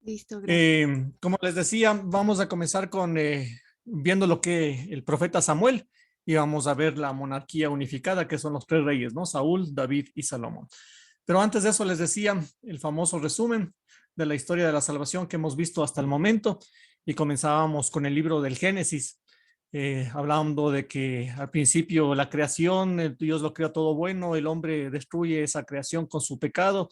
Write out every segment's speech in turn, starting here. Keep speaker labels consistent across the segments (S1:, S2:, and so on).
S1: Listo, gracias.
S2: Como les decía, vamos a comenzar con viendo lo que el profeta Samuel y vamos a ver la monarquía unificada, que son los tres reyes, ¿no? Saúl, David y Salomón. Pero antes de eso les decía el famoso resumen de la historia de la salvación que hemos visto hasta el momento y comenzábamos con el libro del Génesis, hablando de que al principio la creación, Dios lo crea todo bueno, el hombre destruye esa creación con su pecado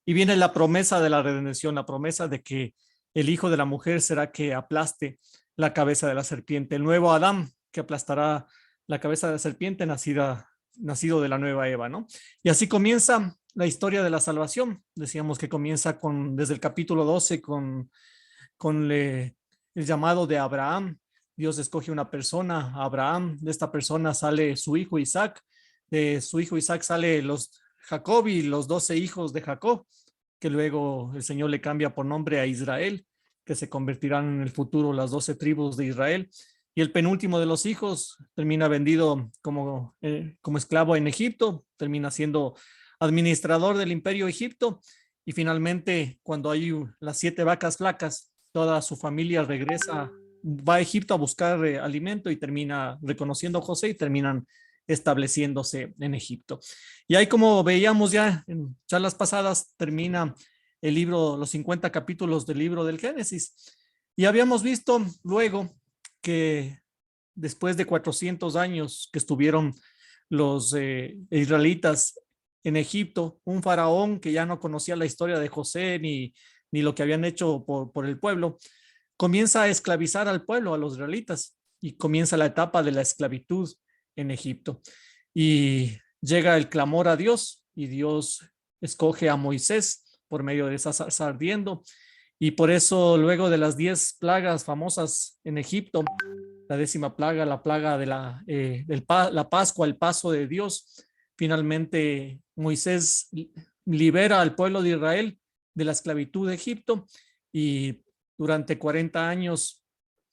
S2: y viene la promesa de la redención, la promesa de que el hijo de la mujer será que aplaste la cabeza de la serpiente, el nuevo Adán que aplastará la cabeza de la serpiente nacido de la nueva Eva, ¿no? Y así comienza la historia de la salvación. Decíamos que comienza desde el capítulo 12 con el llamado de Abraham. Dios escoge una persona, Abraham, de esta persona sale su hijo Isaac, de su hijo Isaac sale Jacob y los 12 hijos de Jacob, que luego el Señor le cambia por nombre a Israel, que se convertirán en el futuro las 12 tribus de Israel. Y el penúltimo de los hijos termina vendido como esclavo en Egipto, termina siendo administrador del imperio Egipto. Y finalmente, cuando hay las 7 vacas flacas, toda su familia regresa, va a Egipto a buscar alimento y termina reconociendo a José y terminan estableciéndose en Egipto. Y ahí, como veíamos ya en charlas pasadas, termina el libro, los 50 capítulos del libro del Génesis. Y habíamos visto luego que después de 400 años que estuvieron los israelitas en Egipto, un faraón que ya no conocía la historia de José ni lo que habían hecho por el pueblo, comienza a esclavizar al pueblo, a los israelitas, y comienza la etapa de la esclavitud en Egipto. Y llega el clamor a Dios y Dios escoge a Moisés por medio de esa zarza ardiendo. Y por eso luego de las 10 plagas famosas en Egipto, la 10ª plaga, la plaga de la Pascua, el paso de Dios, finalmente Moisés libera al pueblo de Israel de la esclavitud de Egipto y durante 40 años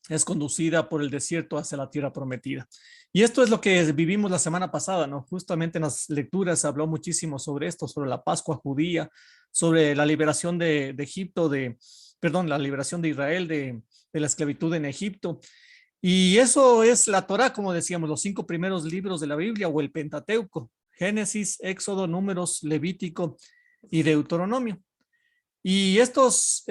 S2: es conducida por el desierto hacia la tierra prometida. Y esto es lo que vivimos la semana pasada, ¿no? Justamente en las lecturas se habló muchísimo sobre esto, sobre la Pascua judía, sobre la liberación de Egipto, perdón, la liberación de Israel de la esclavitud en Egipto. Y eso es la Torá, como decíamos, los 5 primeros libros de la Biblia o el Pentateuco, Génesis, Éxodo, Números, Levítico y Deuteronomio. Y estos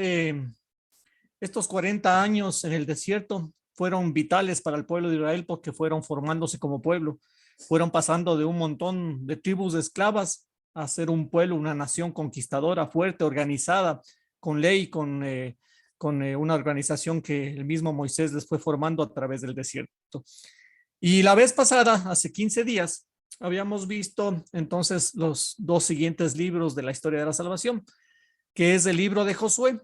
S2: 40 años en el desierto fueron vitales para el pueblo de Israel porque fueron formándose como pueblo, fueron pasando de un montón de tribus de esclavas a ser un pueblo, una nación conquistadora, fuerte, organizada, con ley, con una organización que el mismo Moisés les fue formando a través del desierto. Y la vez pasada, hace 15 días, habíamos visto entonces los 2 siguientes libros de la historia de la salvación, que es el libro de Josué,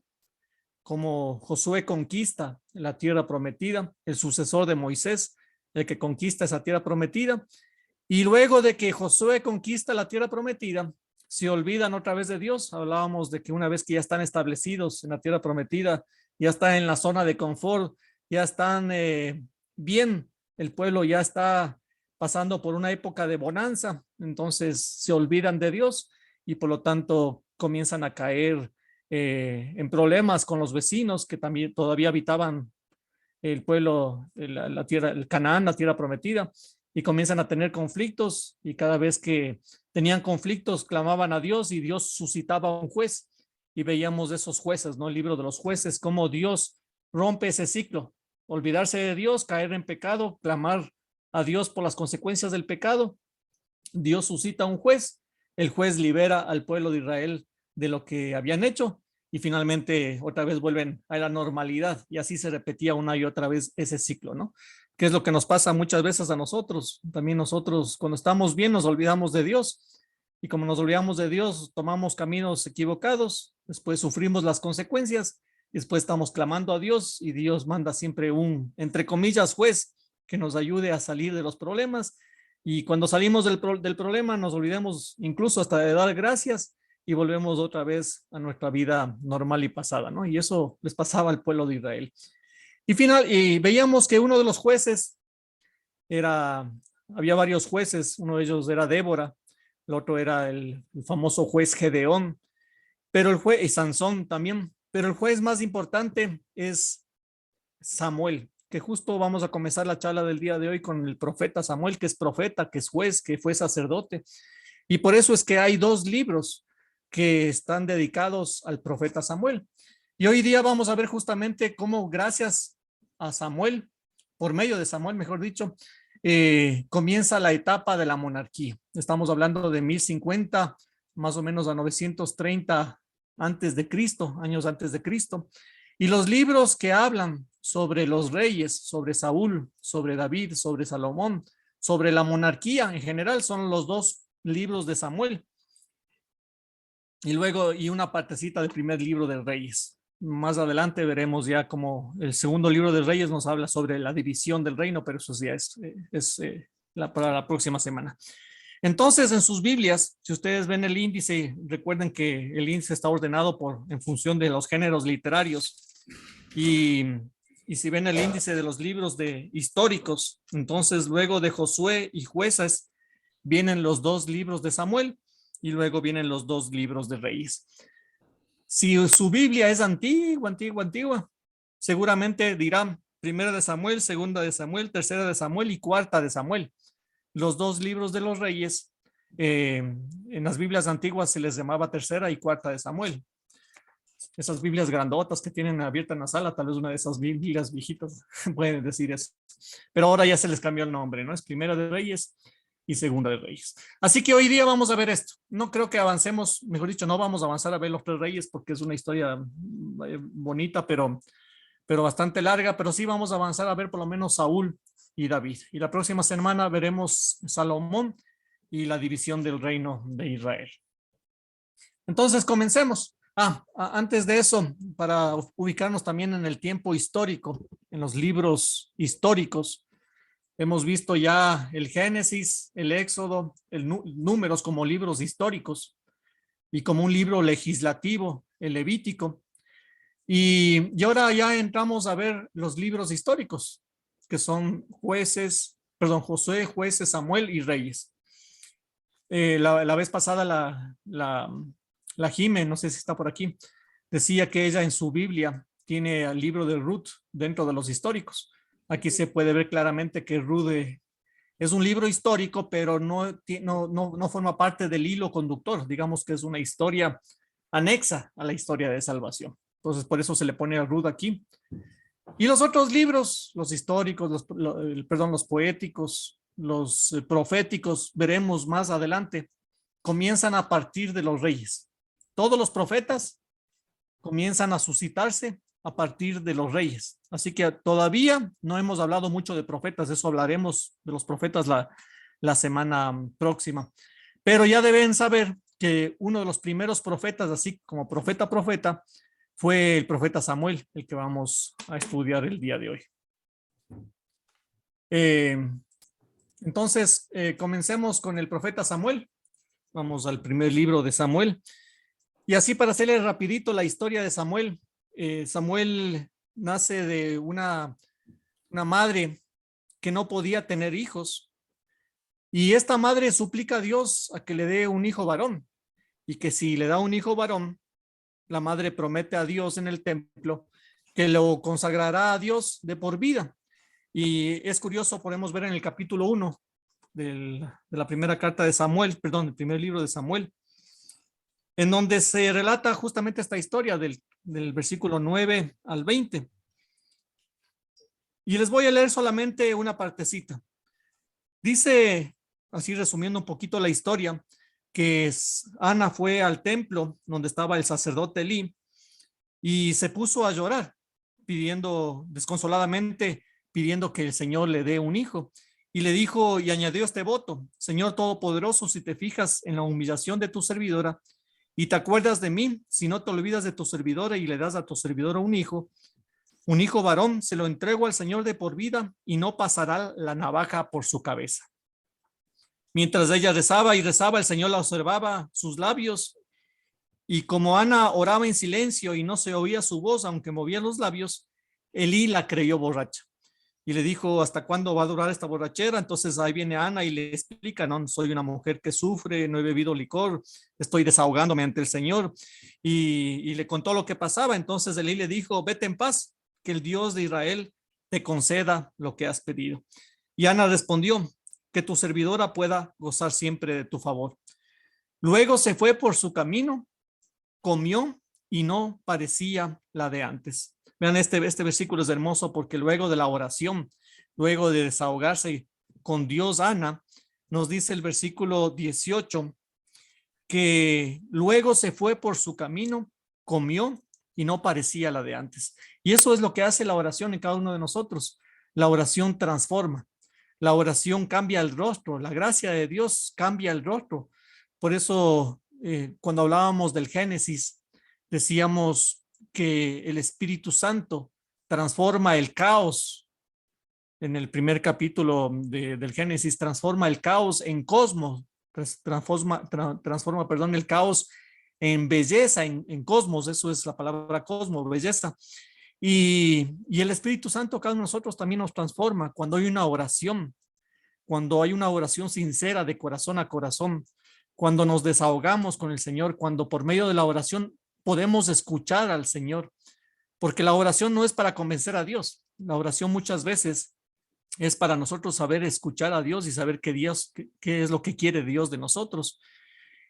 S2: como Josué conquista la tierra prometida, el sucesor de Moisés, el que conquista esa tierra prometida. Y luego de que Josué conquista la tierra prometida, se olvidan otra vez de Dios. Hablábamos de que una vez que ya están establecidos en la tierra prometida, ya está en la zona de confort, ya están bien, el pueblo ya está pasando por una época de bonanza, entonces se olvidan de Dios y por lo tanto comienzan a caer en problemas con los vecinos que también todavía habitaban el pueblo, la tierra, el Canaán, la tierra prometida, y comienzan a tener conflictos y cada vez que tenían conflictos clamaban a Dios y Dios suscitaba un juez y veíamos esos jueces, ¿no? El libro de los jueces, cómo Dios rompe ese ciclo, olvidarse de Dios, caer en pecado, clamar a Dios por las consecuencias del pecado. Dios suscita un juez, el juez libera al pueblo de Israel de lo que habían hecho y finalmente otra vez vuelven a la normalidad y así se repetía una y otra vez ese ciclo, ¿no? Que es lo que nos pasa muchas veces a nosotros. También nosotros cuando estamos bien nos olvidamos de Dios y como nos olvidamos de Dios tomamos caminos equivocados, después sufrimos las consecuencias, después estamos clamando a Dios y Dios manda siempre un, entre comillas, juez que nos ayude a salir de los problemas y cuando salimos del problema nos olvidemos incluso hasta de dar gracias y volvemos otra vez a nuestra vida normal y pasada, ¿no? Y eso les pasaba al pueblo de Israel. Y veíamos que uno de los jueces era, había varios jueces, uno de ellos era Débora, el otro era el famoso juez Gedeón, pero el juez, y Sansón también, pero el juez más importante es Samuel, que justo vamos a comenzar la charla del día de hoy con el profeta Samuel, que es profeta, que es juez, que fue sacerdote. Y por eso es que hay dos libros que están dedicados al profeta Samuel. Y hoy día vamos a ver justamente cómo gracias a Samuel, por medio de Samuel, mejor dicho, comienza la etapa de la monarquía. Estamos hablando de 1050, más o menos a 930 antes de Cristo, años antes de Cristo. Y los libros que hablan sobre los reyes, sobre Saúl, sobre David, sobre Salomón, sobre la monarquía en general, son los dos libros de Samuel. Y luego, y una partecita del primer libro de Reyes. Más adelante veremos ya como el segundo libro de Reyes nos habla sobre la división del reino, pero eso ya para la próxima semana. Entonces, en sus Biblias, si ustedes ven el índice, recuerden que el índice está ordenado en función de los géneros literarios. Y si ven el índice de los libros históricos, entonces luego de Josué y Jueces vienen los dos libros de Samuel y luego vienen los dos libros de Reyes. Si su Biblia es antigua, seguramente dirán primera de Samuel, segunda de Samuel, tercera de Samuel y cuarta de Samuel. Los dos libros de los Reyes, en las Biblias antiguas se les llamaba tercera y cuarta de Samuel. Esas Biblias grandotas que tienen abierta en la sala, tal vez una de esas Biblias viejitas pueden decir eso. Pero ahora ya se les cambió el nombre, ¿no? Es primera de Reyes y segunda de Reyes. Así que hoy día vamos a ver esto. No creo que avancemos, mejor dicho, no vamos a avanzar a ver los tres reyes porque es una historia bonita, pero bastante larga, pero sí vamos a avanzar a ver por lo menos Saúl y David. Y la próxima semana veremos Salomón y la división del reino de Israel. Entonces, comencemos. Antes de eso, para ubicarnos también en el tiempo histórico, en los libros históricos, hemos visto ya el Génesis, el Éxodo, Números como libros históricos y como un libro legislativo, el Levítico. Y ahora ya entramos a ver los libros históricos, que son Josué, Jueces, Samuel y Reyes. La vez pasada la Jime, no sé si está por aquí, decía que ella en su Biblia tiene el libro de Ruth dentro de los históricos. Aquí se puede ver claramente que Ruth es un libro histórico, pero no forma parte del hilo conductor. Digamos que es una historia anexa a la historia de salvación. Entonces, por eso se le pone a Ruth aquí. Y los otros libros, los históricos, los poéticos, los proféticos, veremos más adelante, comienzan a partir de los reyes. Todos los profetas comienzan a suscitarse a partir de los reyes. Así que todavía no hemos hablado mucho de profetas, eso hablaremos de los profetas la semana próxima. Pero ya deben saber que uno de los primeros profetas, así como profeta, fue el profeta Samuel, el que vamos a estudiar el día de hoy. Entonces, comencemos con el profeta Samuel. Vamos al primer libro de Samuel. Y así para hacerle rapidito la historia de Samuel. Samuel nace de una madre que no podía tener hijos. Y esta madre suplica a Dios a que le dé un hijo varón. Y que si le da un hijo varón, la madre promete a Dios en el templo que lo consagrará a Dios de por vida. Y es curioso, podemos ver en el capítulo 1 de la primera carta de Samuel, perdón, el primer libro de Samuel, en donde se relata justamente esta historia del versículo 9 al 20. Y les voy a leer solamente una partecita. Dice, así resumiendo un poquito la historia, que Ana fue al templo donde estaba el sacerdote Elí y se puso a llorar, desconsoladamente, pidiendo que el Señor le dé un hijo. Y le dijo y añadió este voto: Señor Todopoderoso, si te fijas en la humillación de tu servidora y te acuerdas de mí, si no te olvidas de tu servidora y le das a tu servidora un hijo varón, se lo entrego al Señor de por vida y no pasará la navaja por su cabeza. Mientras ella rezaba y rezaba, el Señor la observaba sus labios, y como Ana oraba en silencio y no se oía su voz, aunque movía los labios, Elí la creyó borracha. y le dijo, ¿hasta cuándo va a durar esta borrachera? Entonces ahí viene Ana y le explica, no, soy una mujer que sufre, no he bebido licor, estoy desahogándome ante el Señor, y le contó lo que pasaba. Entonces Elí le dijo, vete en paz, que el Dios de Israel te conceda lo que has pedido. Y Ana respondió, que tu servidora pueda gozar siempre de tu favor. Luego se fue por su camino, comió y no parecía la de antes. Vean, este versículo es hermoso porque luego de la oración, luego de desahogarse con Dios, Ana, nos dice el versículo 18, que luego se fue por su camino, comió y no parecía la de antes. Y eso es lo que hace la oración en cada uno de nosotros. La oración transforma, la oración cambia el rostro, la gracia de Dios cambia el rostro. Por eso, cuando hablábamos del Génesis, decíamos que el Espíritu Santo transforma el caos. En el primer capítulo del Génesis, transforma el caos en cosmos, transforma, perdón, el caos en belleza, en cosmos. Eso es la palabra cosmos, belleza. Y el Espíritu Santo, cada uno de nosotros también nos transforma cuando hay una oración sincera de corazón a corazón, cuando nos desahogamos con el Señor, cuando por medio de la oración podemos escuchar al Señor, porque la oración no es para convencer a Dios. La oración muchas veces es para nosotros saber escuchar a Dios y saber qué es lo que quiere Dios de nosotros.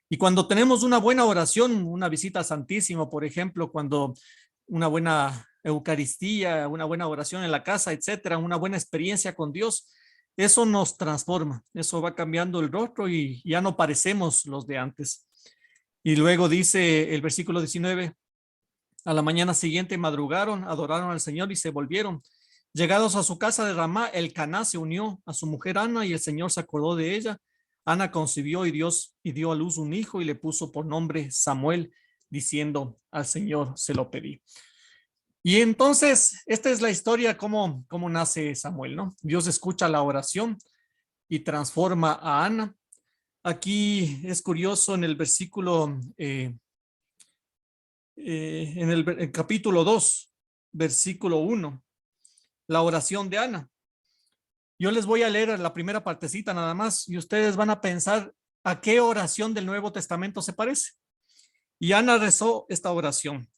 S2: Y cuando tenemos una buena oración, una visita santísima, por ejemplo, cuando una buena Eucaristía, una buena oración en la casa, etcétera, una buena experiencia con Dios, eso nos transforma, eso va cambiando el rostro y ya no parecemos los de antes. Y luego dice el versículo 19, a la mañana siguiente madrugaron, adoraron al Señor y se volvieron. Llegados a su casa de Ramá, el Caná se unió a su mujer Ana y el Señor se acordó de ella. Ana concibió y dio a luz un hijo y le puso por nombre Samuel, diciendo, al Señor se lo pedí. Y entonces, esta es la historia, cómo nace Samuel, ¿no? Dios escucha la oración y transforma a Ana. Aquí es curioso en el versículo, en el capítulo 2, versículo 1, la oración de Ana. Yo les voy a leer la primera partecita nada más y ustedes van a pensar a qué oración del Nuevo Testamento se parece. Y Ana rezó esta oración.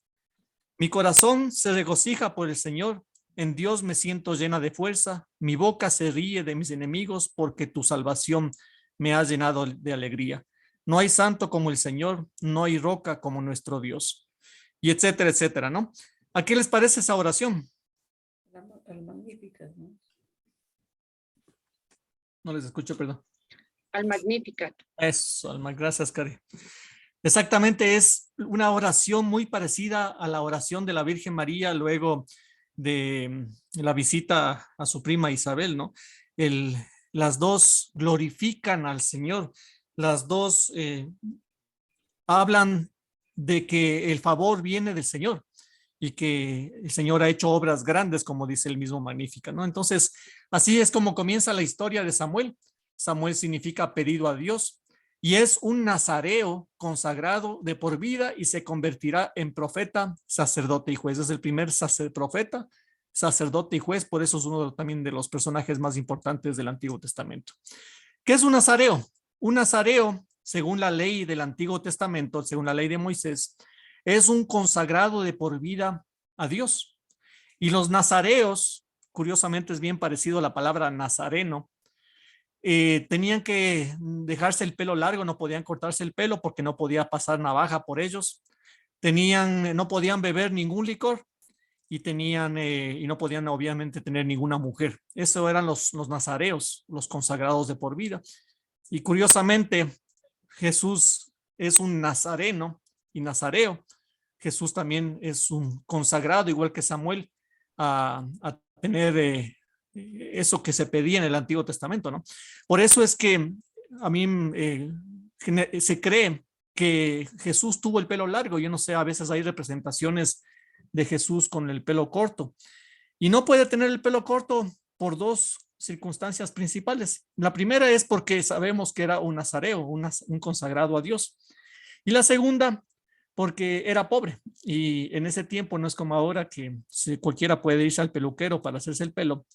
S2: Mi corazón se regocija por el Señor, en Dios me siento llena de fuerza, mi boca se ríe de mis enemigos porque tu salvación me ha llenado de alegría. No hay santo como el Señor, no hay roca como nuestro Dios. Y etcétera, etcétera, ¿no? ¿A qué les parece esa oración?
S1: Al Magnificat, ¿no?
S2: No les escucho, perdón.
S1: Al Magnificat.
S2: Eso, Alma, gracias, Cari. Exactamente, es una oración muy parecida a la oración de la Virgen María luego de la visita a su prima Isabel, ¿no? Las dos glorifican al Señor, las dos hablan de que el favor viene del Señor y que el Señor ha hecho obras grandes, como dice el mismo Magnífica, ¿no? Entonces, así es como comienza la historia de Samuel. Samuel significa pedido a Dios y es un nazareo consagrado de por vida y se convertirá en profeta, sacerdote y juez. Es el primer profeta, sacerdote y juez, por eso es uno también de los personajes más importantes del Antiguo Testamento. ¿Qué es un nazareo? Un nazareo, según la ley del Antiguo Testamento, según la ley de Moisés, es un consagrado de por vida a Dios. Y los nazareos, curiosamente es bien parecido a la palabra nazareno, tenían que dejarse el pelo largo, no podían cortarse el pelo porque no podía pasar navaja por ellos. No podían beber ningún licor y no podían obviamente tener ninguna mujer. Eso eran los nazareos, los consagrados de por vida. Y curiosamente, Jesús es un nazareno y nazareo. Jesús también es un consagrado, igual que Samuel, a tener eso que se pedía en el Antiguo Testamento, ¿no? Por eso es que a mí se cree que Jesús tuvo el pelo largo. Yo no sé, a veces hay representaciones de Jesús con el pelo corto. Y no puede tener el pelo corto por dos circunstancias principales. La primera es porque sabemos que era un nazareo, un consagrado a Dios. Y la segunda, porque era pobre. Y en ese tiempo no es como ahora que cualquiera puede irse al peluquero para hacerse el pelo.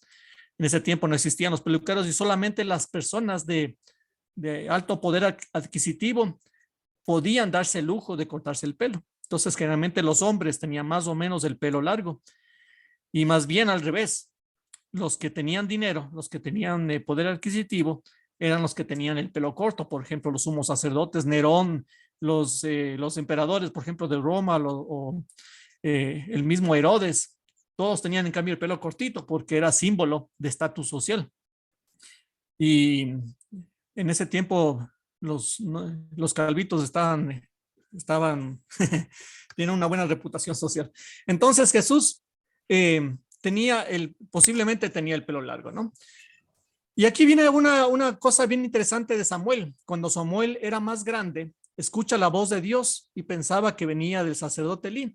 S2: En ese tiempo no existían los peluqueros y solamente las personas de alto poder adquisitivo podían darse el lujo de cortarse el pelo. Entonces, generalmente los hombres tenían más o menos el pelo largo y más bien al revés. Los que tenían dinero, los que tenían poder adquisitivo, eran los que tenían el pelo corto. Por ejemplo, los sumos sacerdotes, Nerón, los emperadores, por ejemplo, de Roma el mismo Herodes. Todos tenían en cambio el pelo cortito porque era símbolo de estatus social. Y en ese tiempo los calvitos estaban tienen una buena reputación social. Entonces Jesús posiblemente tenía el pelo largo, ¿no? Y aquí viene una cosa bien interesante de Samuel. Cuando Samuel era más grande, escucha la voz de Dios y pensaba que venía del sacerdote Elí.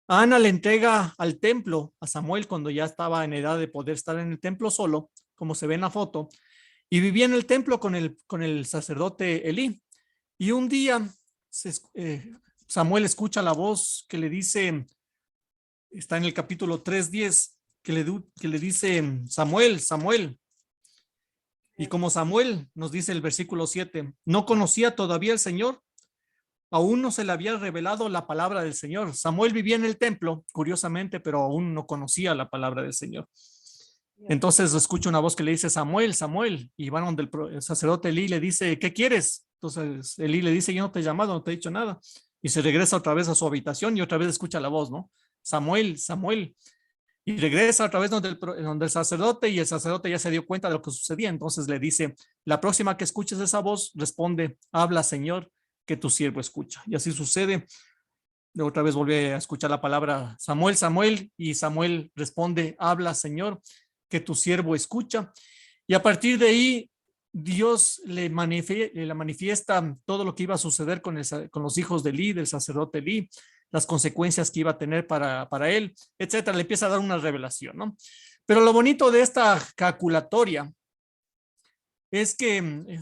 S2: Ana le entrega al templo a Samuel cuando ya estaba en edad de poder estar en el templo solo, como se ve en la foto, y vivía en el templo con el sacerdote Elí. Y un día Samuel escucha la voz que le dice, está en el capítulo 3:10, que le dice, Samuel, Samuel. Y como Samuel, nos dice el versículo 7, no conocía todavía al Señor, aún no se le había revelado la palabra del Señor. Samuel vivía en el templo, curiosamente, pero aún no conocía la palabra del Señor. Entonces escucha una voz que le dice, Samuel, Samuel, y van donde el sacerdote Elí le dice, ¿qué quieres? Entonces Elí le dice, yo no te he llamado, no te he dicho nada. Y se regresa otra vez a su habitación y otra vez escucha la voz, ¿no? Samuel, Samuel. Y regresa otra vez donde el sacerdote, y el sacerdote ya se dio cuenta de lo que sucedía. Entonces le dice, la próxima que escuches esa voz, responde, habla, Señor, que tu siervo escucha. Y así sucede. Otra vez vuelve a escuchar la palabra Samuel, Samuel, y Samuel responde, habla, Señor, que tu siervo escucha. Y a partir de ahí, Dios le manifiesta todo lo que iba a suceder con los hijos de Elí, del sacerdote Elí, las consecuencias que iba a tener para él, etcétera. Le empieza a dar una revelación, ¿no? Pero lo bonito de esta jaculatoria es que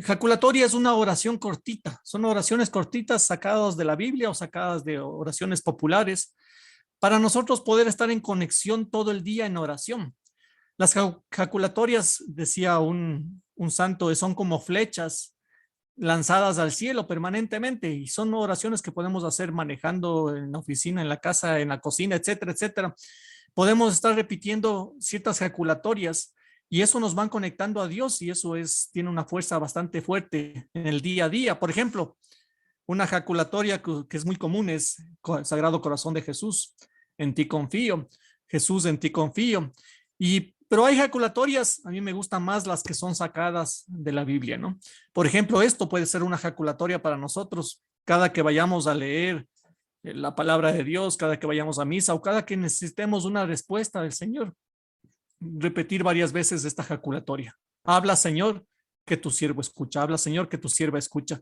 S2: jaculatoria es una oración cortita, son oraciones cortitas sacadas de la Biblia o sacadas de oraciones populares para nosotros poder estar en conexión todo el día en oración. Las jaculatorias, decía un santo, son como flechas lanzadas al cielo permanentemente y son oraciones que podemos hacer manejando en la oficina, en la casa, en la cocina, etcétera, etcétera. Podemos estar repitiendo ciertas jaculatorias y eso nos van conectando a Dios y eso tiene una fuerza bastante fuerte en el día a día. Por ejemplo, una jaculatoria que es muy común es Sagrado Corazón de Jesús, en ti confío, Jesús, en ti confío. Pero hay jaculatorias, a mí me gustan más las que son sacadas de la Biblia, ¿no? Por ejemplo, esto puede ser una jaculatoria para nosotros, cada que vayamos a leer la palabra de Dios, cada que vayamos a misa o cada que necesitemos una respuesta del Señor. Repetir varias veces esta jaculatoria. Habla, Señor, que tu siervo escucha. Habla, Señor, que tu sierva escucha.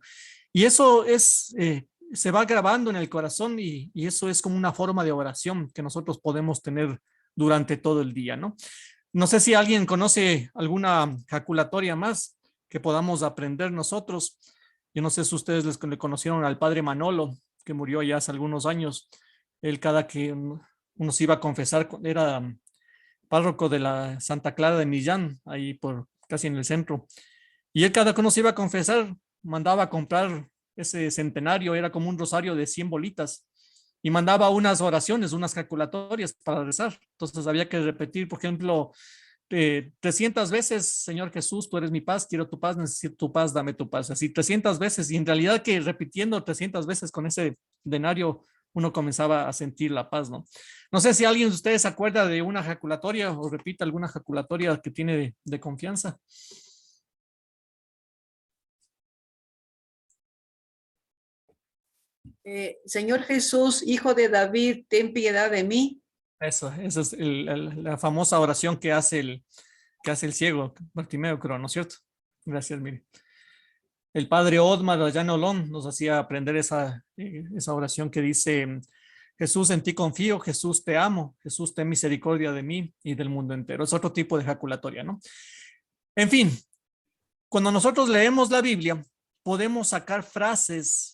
S2: Y eso se va grabando en el corazón y eso es como una forma de oración que nosotros podemos tener durante todo el día, ¿no? No sé si alguien conoce alguna jaculatoria más que podamos aprender nosotros. Yo no sé si ustedes le conocieron al padre Manolo, que murió ya hace algunos años. Él cada que uno se iba a confesar, era párroco de la Santa Clara de Millán, ahí casi en el centro. Y él cada que uno se iba a confesar, mandaba a comprar ese centenario, era como un rosario de 100 bolitas. Y mandaba unas oraciones, unas jaculatorias para rezar. Entonces había que repetir, por ejemplo, 300 veces, Señor Jesús, tú eres mi paz, quiero tu paz, necesito tu paz, dame tu paz. Así 300 veces. Y en realidad que repitiendo 300 veces con ese denario, uno comenzaba a sentir la paz, ¿no? No sé si alguien de ustedes se acuerda de una jaculatoria o repita alguna jaculatoria que tiene de confianza.
S1: Señor Jesús, hijo de David, ten piedad de mí.
S2: Esa es la famosa oración que hace el ciego, Bartimeo, creo, ¿no es cierto? Gracias, mire. El padre Odmar allá en Olón nos hacía aprender esa oración que dice, Jesús, en ti confío, Jesús, te amo, Jesús, ten misericordia de mí y del mundo entero. Es otro tipo de jaculatoria, ¿no? En fin, cuando nosotros leemos la Biblia, podemos sacar frases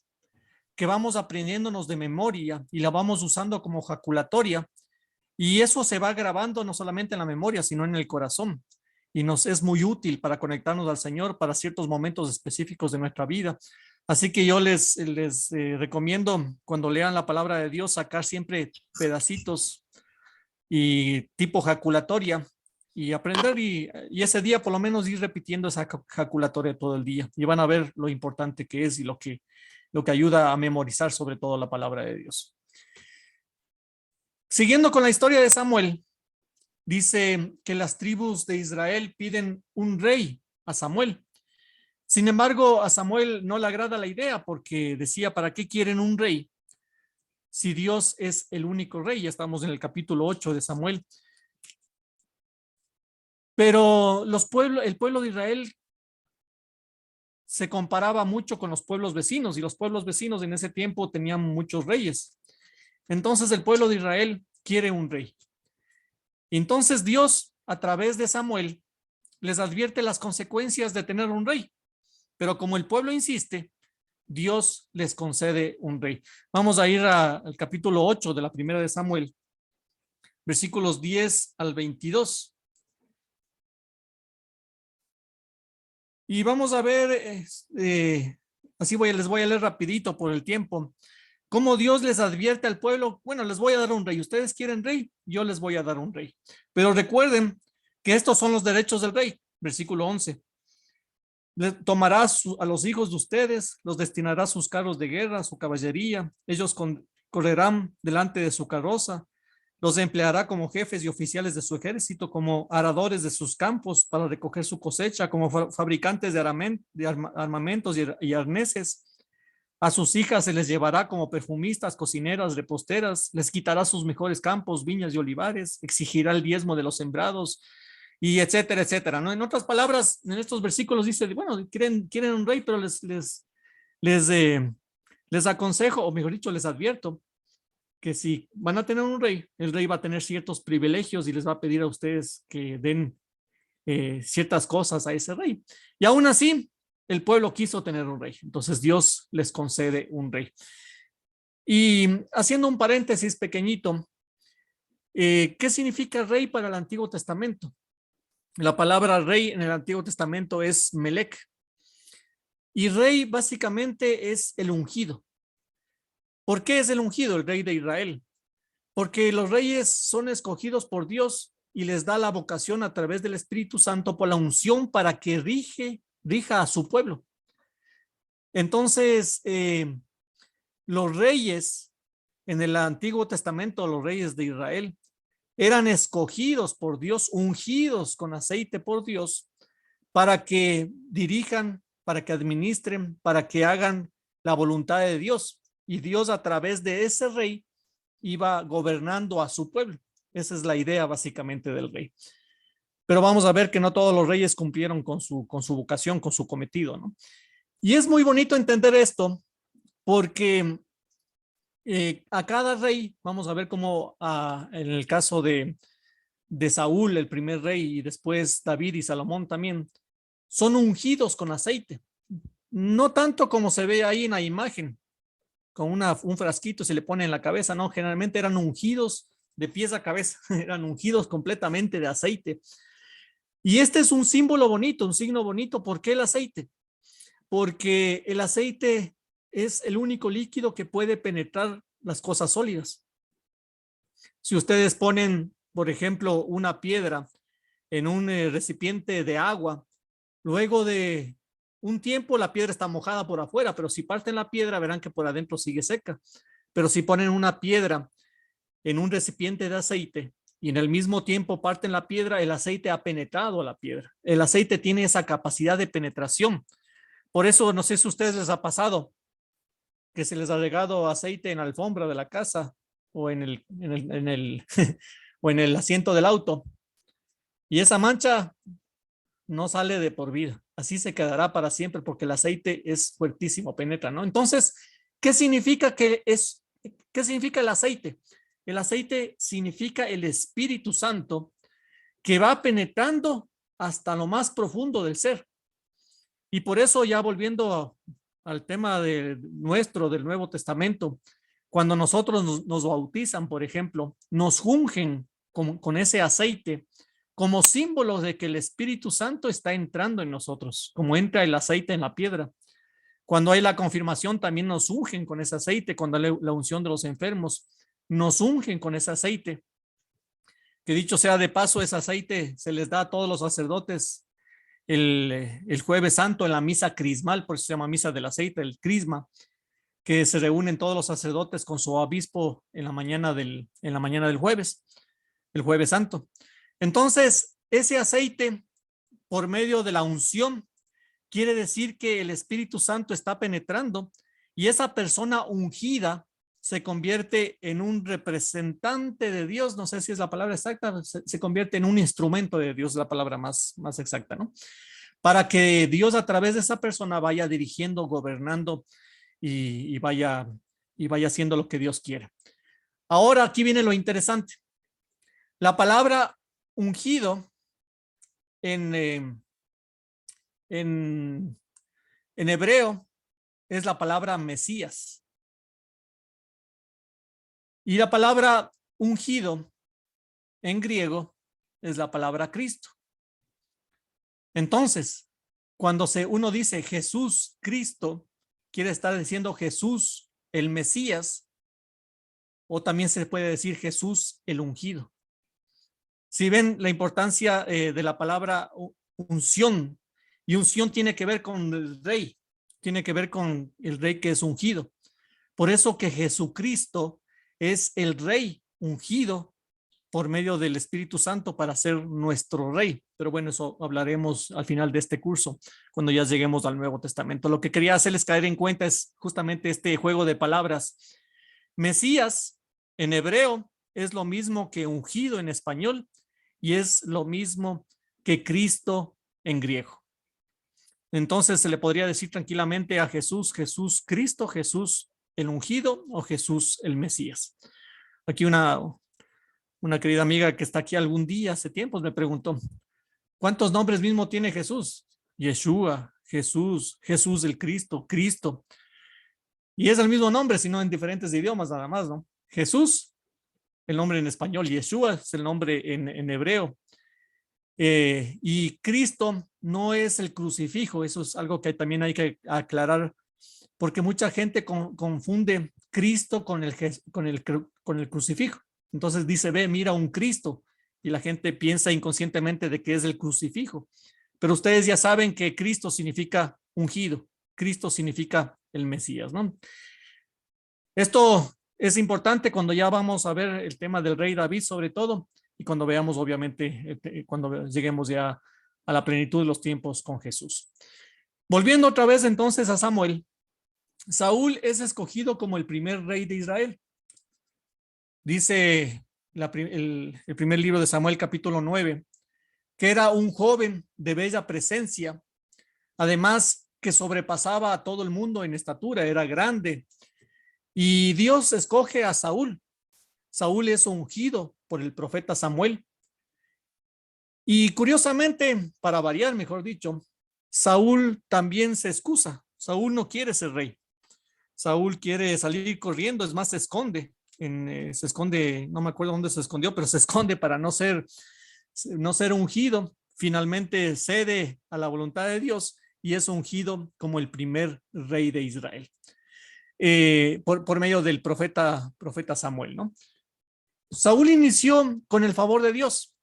S2: que vamos aprendiéndonos de memoria y la vamos usando como jaculatoria. Y eso se va grabando no solamente en la memoria, sino en el corazón. Y nos es muy útil para conectarnos al Señor para ciertos momentos específicos de nuestra vida. Así que yo les recomiendo, cuando lean la palabra de Dios, sacar siempre pedacitos y tipo jaculatoria y aprender y ese día por lo menos ir repitiendo esa jaculatoria todo el día y van a ver lo importante que es y lo que ayuda a memorizar sobre todo la palabra de Dios. Siguiendo con la historia de Samuel, dice que las tribus de Israel piden un rey a Samuel. Sin embargo, a Samuel no le agrada la idea porque decía, ¿para qué quieren un rey si Dios es el único rey? Ya estamos en el capítulo 8 de Samuel. Pero el pueblo de Israel se comparaba mucho con los pueblos vecinos y los pueblos vecinos en ese tiempo tenían muchos reyes. Entonces el pueblo de Israel quiere un rey. Entonces Dios, a través de Samuel, les advierte las consecuencias de tener un rey. Pero como el pueblo insiste, Dios les concede un rey. Vamos a ir al capítulo 8 de la primera de Samuel, versículos 10 al 22. Y vamos a ver, les voy a leer rapidito por el tiempo. Cómo Dios les advierte al pueblo, bueno, les voy a dar un rey. Ustedes quieren rey, yo les voy a dar un rey. Pero recuerden que estos son los derechos del rey. Versículo 11. Tomará a los hijos de ustedes, los destinará a sus carros de guerra, su caballería. Ellos correrán delante de su carroza. Los empleará como jefes y oficiales de su ejército, como aradores de sus campos para recoger su cosecha, como fabricantes de armamentos y arneses. A sus hijas se les llevará como perfumistas, cocineras, reposteras, les quitará sus mejores campos, viñas y olivares, exigirá el diezmo de los sembrados, y etcétera, etcétera, ¿no? En otras palabras, en estos versículos dice, bueno, quieren un rey, pero les aconsejo, o mejor dicho, les advierto, que si van a tener un rey, el rey va a tener ciertos privilegios y les va a pedir a ustedes que den ciertas cosas a ese rey. Y aún así, el pueblo quiso tener un rey. Entonces Dios les concede un rey. Y haciendo un paréntesis pequeñito, ¿qué significa rey para el Antiguo Testamento? La palabra rey en el Antiguo Testamento es Melech. Y rey básicamente es el ungido. ¿Por qué es el ungido, el rey de Israel? Porque los reyes son escogidos por Dios y les da la vocación a través del Espíritu Santo por la unción para que rija a su pueblo. Entonces, los reyes en el Antiguo Testamento, los reyes de Israel, eran escogidos por Dios, ungidos con aceite por Dios, para que dirijan, para que administren, para que hagan la voluntad de Dios. Y Dios a través de ese rey iba gobernando a su pueblo. Esa es la idea básicamente del rey. Pero vamos a ver que no todos los reyes cumplieron con su vocación, con su cometido, ¿no? Y es muy bonito entender esto porque a cada rey, vamos a ver cómo en el caso de Saúl, el primer rey, y después David y Salomón también, son ungidos con aceite. No tanto como se ve ahí en la imagen, con un frasquito se le pone en la cabeza, no, generalmente eran ungidos de pies a cabeza, eran ungidos completamente de aceite. Y este es un símbolo bonito, un signo bonito. ¿Por qué el aceite? Porque el aceite es el único líquido que puede penetrar las cosas sólidas. Si ustedes ponen, por ejemplo, una piedra en un recipiente de agua, luego de un tiempo la piedra está mojada por afuera, pero si parten la piedra verán que por adentro sigue seca. Pero si ponen una piedra en un recipiente de aceite y en el mismo tiempo parten la piedra, el aceite ha penetrado a la piedra. El aceite tiene esa capacidad de penetración. Por eso, no sé si a ustedes les ha pasado que se les ha regado aceite en la alfombra de la casa o en el o en el asiento del auto. Y esa mancha no sale de por vida. Así se quedará para siempre porque el aceite es fuertísimo, penetra, ¿no? Entonces, ¿qué significa el aceite? El aceite significa el Espíritu Santo que va penetrando hasta lo más profundo del ser. Y por eso, ya volviendo al tema del Nuevo Testamento, cuando nosotros nos bautizan, por ejemplo, nos ungen con ese aceite como símbolo de que el Espíritu Santo está entrando en nosotros, como entra el aceite en la piedra. Cuando hay la confirmación, también nos ungen con ese aceite. Cuando hay la unción de los enfermos, nos ungen con ese aceite. Que dicho sea de paso, ese aceite se les da a todos los sacerdotes el Jueves Santo en la misa crismal, por eso se llama misa del aceite, el crisma, que se reúnen todos los sacerdotes con su obispo en la mañana del jueves, el Jueves Santo. Entonces, ese aceite, por medio de la unción, quiere decir que el Espíritu Santo está penetrando y esa persona ungida se convierte en un representante de Dios. No sé si es la palabra exacta, se convierte en un instrumento de Dios, la palabra más exacta, ¿no? Para que Dios a través de esa persona vaya dirigiendo, gobernando y vaya haciendo lo que Dios quiere. Ahora aquí viene lo interesante. La palabra ungido en hebreo es la palabra Mesías. Y la palabra ungido en griego es la palabra Cristo. Entonces, cuando uno dice Jesús Cristo, quiere estar diciendo Jesús el Mesías, o también se puede decir Jesús el ungido. Si ven la importancia de la palabra unción, y unción tiene que ver con el rey, tiene que ver con el rey que es ungido. Por eso que Jesucristo es el rey ungido por medio del Espíritu Santo para ser nuestro rey. Pero bueno, eso hablaremos al final de este curso, cuando ya lleguemos al Nuevo Testamento. Lo que quería hacerles caer en cuenta es justamente este juego de palabras. Mesías en hebreo es lo mismo que ungido en español y es lo mismo que Cristo en griego. Entonces se le podría decir tranquilamente a Jesús, Jesús Cristo, Jesús el ungido o Jesús el Mesías. Aquí una querida amiga que está aquí algún día, hace tiempos, me preguntó, ¿cuántos nombres mismo tiene Jesús? Yeshua, Jesús, Jesús el Cristo, Cristo. Y es el mismo nombre, sino en diferentes idiomas nada más, ¿no? Jesús, el nombre en español, Yeshua es el nombre en hebreo. Y Cristo no es el crucifijo, eso es algo que también hay que aclarar, porque mucha gente confunde Cristo con el crucifijo. Entonces dice, ve, mira un Cristo, y la gente piensa inconscientemente de que es el crucifijo. Pero ustedes ya saben que Cristo significa ungido, Cristo significa el Mesías, ¿no? Esto es importante cuando ya vamos a ver el tema del rey David, sobre todo, y cuando veamos, obviamente, cuando lleguemos ya a la plenitud de los tiempos con Jesús. Volviendo otra vez entonces a Samuel, Saúl es escogido como el primer rey de Israel. Dice el primer libro de Samuel, capítulo 9, que era un joven de bella presencia, además que sobrepasaba a todo el mundo en estatura, era grande. Y Dios escoge a Saúl. Saúl es ungido por el profeta Samuel. Y curiosamente, para variar, mejor dicho, Saúl también se excusa. Saúl no quiere ser rey. Saúl quiere salir corriendo, es más, se esconde. Se esconde, no me acuerdo dónde se escondió, pero se esconde para no ser ungido. Finalmente cede a la voluntad de Dios y es ungido como el primer rey de Israel. Por medio del profeta Samuel, ¿no? Saúl inició con el favor de Dios.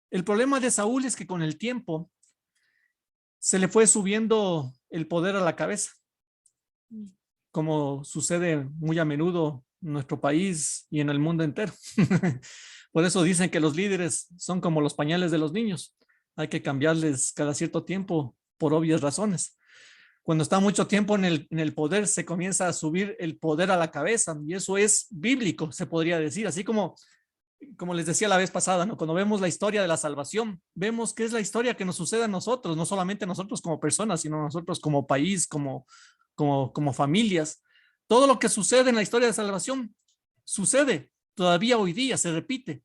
S2: El problema de Saúl es que con el tiempo se le fue subiendo el poder a la cabeza, como sucede muy a menudo en nuestro país y en el mundo entero. Por eso dicen que los líderes son como los pañales de los niños. Hay que cambiarles cada cierto tiempo por obvias razones. Cuando está mucho tiempo en el poder, se comienza a subir el poder a la cabeza, y eso es bíblico, se podría decir. Así como les decía la vez pasada, ¿no? Cuando vemos la historia de la salvación, vemos que es la historia que nos sucede a nosotros, no solamente a nosotros como personas, sino a nosotros como país, como familias. Todo lo que sucede en la historia de salvación sucede todavía hoy día, se repite.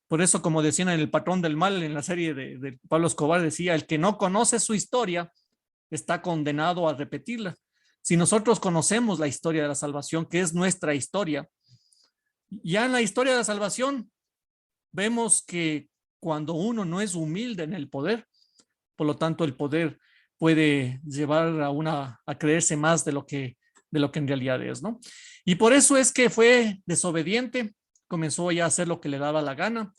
S2: Por eso, como decían en El Patrón del Mal, en la serie de Pablo Escobar, decía, el que no conoce su historia está condenado a repetirla. Si nosotros conocemos la historia de la salvación, que es nuestra historia, ya en la historia de la salvación vemos que cuando uno no es humilde en el poder, por lo tanto el poder puede llevar a creerse más de lo que en realidad es, ¿no? Y por eso es que fue desobediente, comenzó ya a hacer lo que le daba la gana.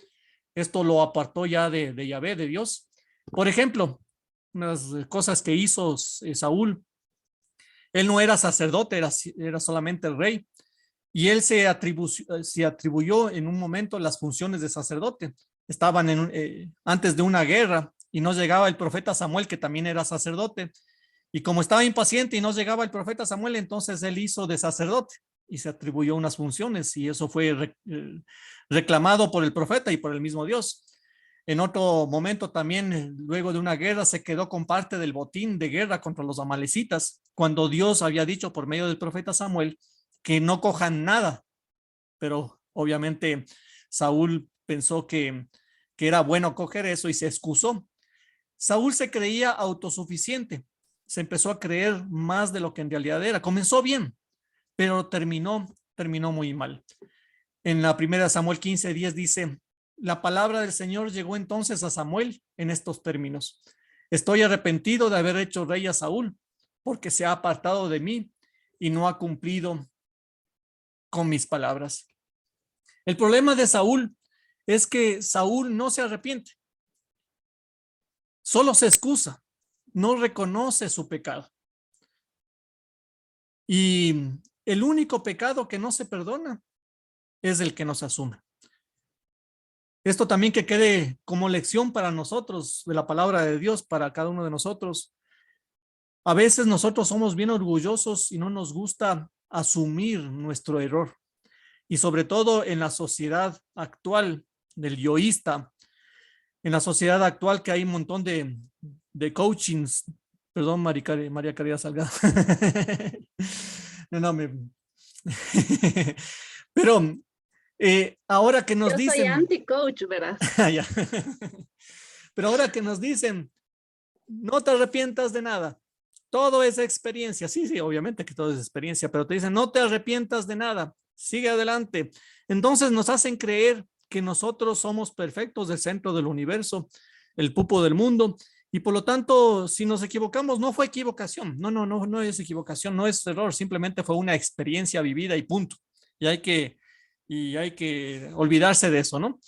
S2: Esto lo apartó ya de Yahvé, de Dios. Por ejemplo, unas cosas que hizo Saúl, él no era sacerdote, era solamente el rey. Y él se atribuyó en un momento las funciones de sacerdote. Estaban antes de una guerra y no llegaba el profeta Samuel, que también era sacerdote. Y como estaba impaciente y no llegaba el profeta Samuel, entonces él hizo de sacerdote y se atribuyó unas funciones y eso fue reclamado por el profeta y por el mismo Dios. En otro momento también, luego de una guerra, se quedó con parte del botín de guerra contra los amalecitas, cuando Dios había dicho por medio del profeta Samuel que no cojan nada. Pero obviamente Saúl pensó que era bueno coger eso y se excusó. Saúl se creía autosuficiente, se empezó a creer más de lo que en realidad era. Comenzó bien, pero terminó muy mal. En la primera Samuel 15:10 dice, la palabra del Señor llegó entonces a Samuel en estos términos. Estoy arrepentido de haber hecho rey a Saúl, porque se ha apartado de mí y no ha cumplido con mis palabras. El problema de Saúl es que Saúl no se arrepiente, solo se excusa, no reconoce su pecado. Y el único pecado que no se perdona es el que no se asume. Esto también que quede como lección para nosotros, de la palabra de Dios, para cada uno de nosotros. A veces nosotros somos bien orgullosos y no nos gusta asumir nuestro error. Y sobre todo en la sociedad actual del yoísta, en la sociedad actual que hay un montón de coachings, perdón, María Caridad Salgado. No, pero ahora que nos
S3: Yo soy
S2: dicen,
S3: anti-coach, verás.
S2: ya. Pero ahora que nos dicen, no te arrepientas de nada, todo es experiencia. Sí, sí, obviamente que todo es experiencia, pero te dicen, no te arrepientas de nada, sigue adelante. Entonces nos hacen creer que nosotros somos perfectos, del centro del universo, el pupo del mundo, y por lo tanto, si nos equivocamos, no fue equivocación. No es equivocación, no es error, simplemente fue una experiencia vivida y punto. Y hay que olvidarse de eso, ¿no?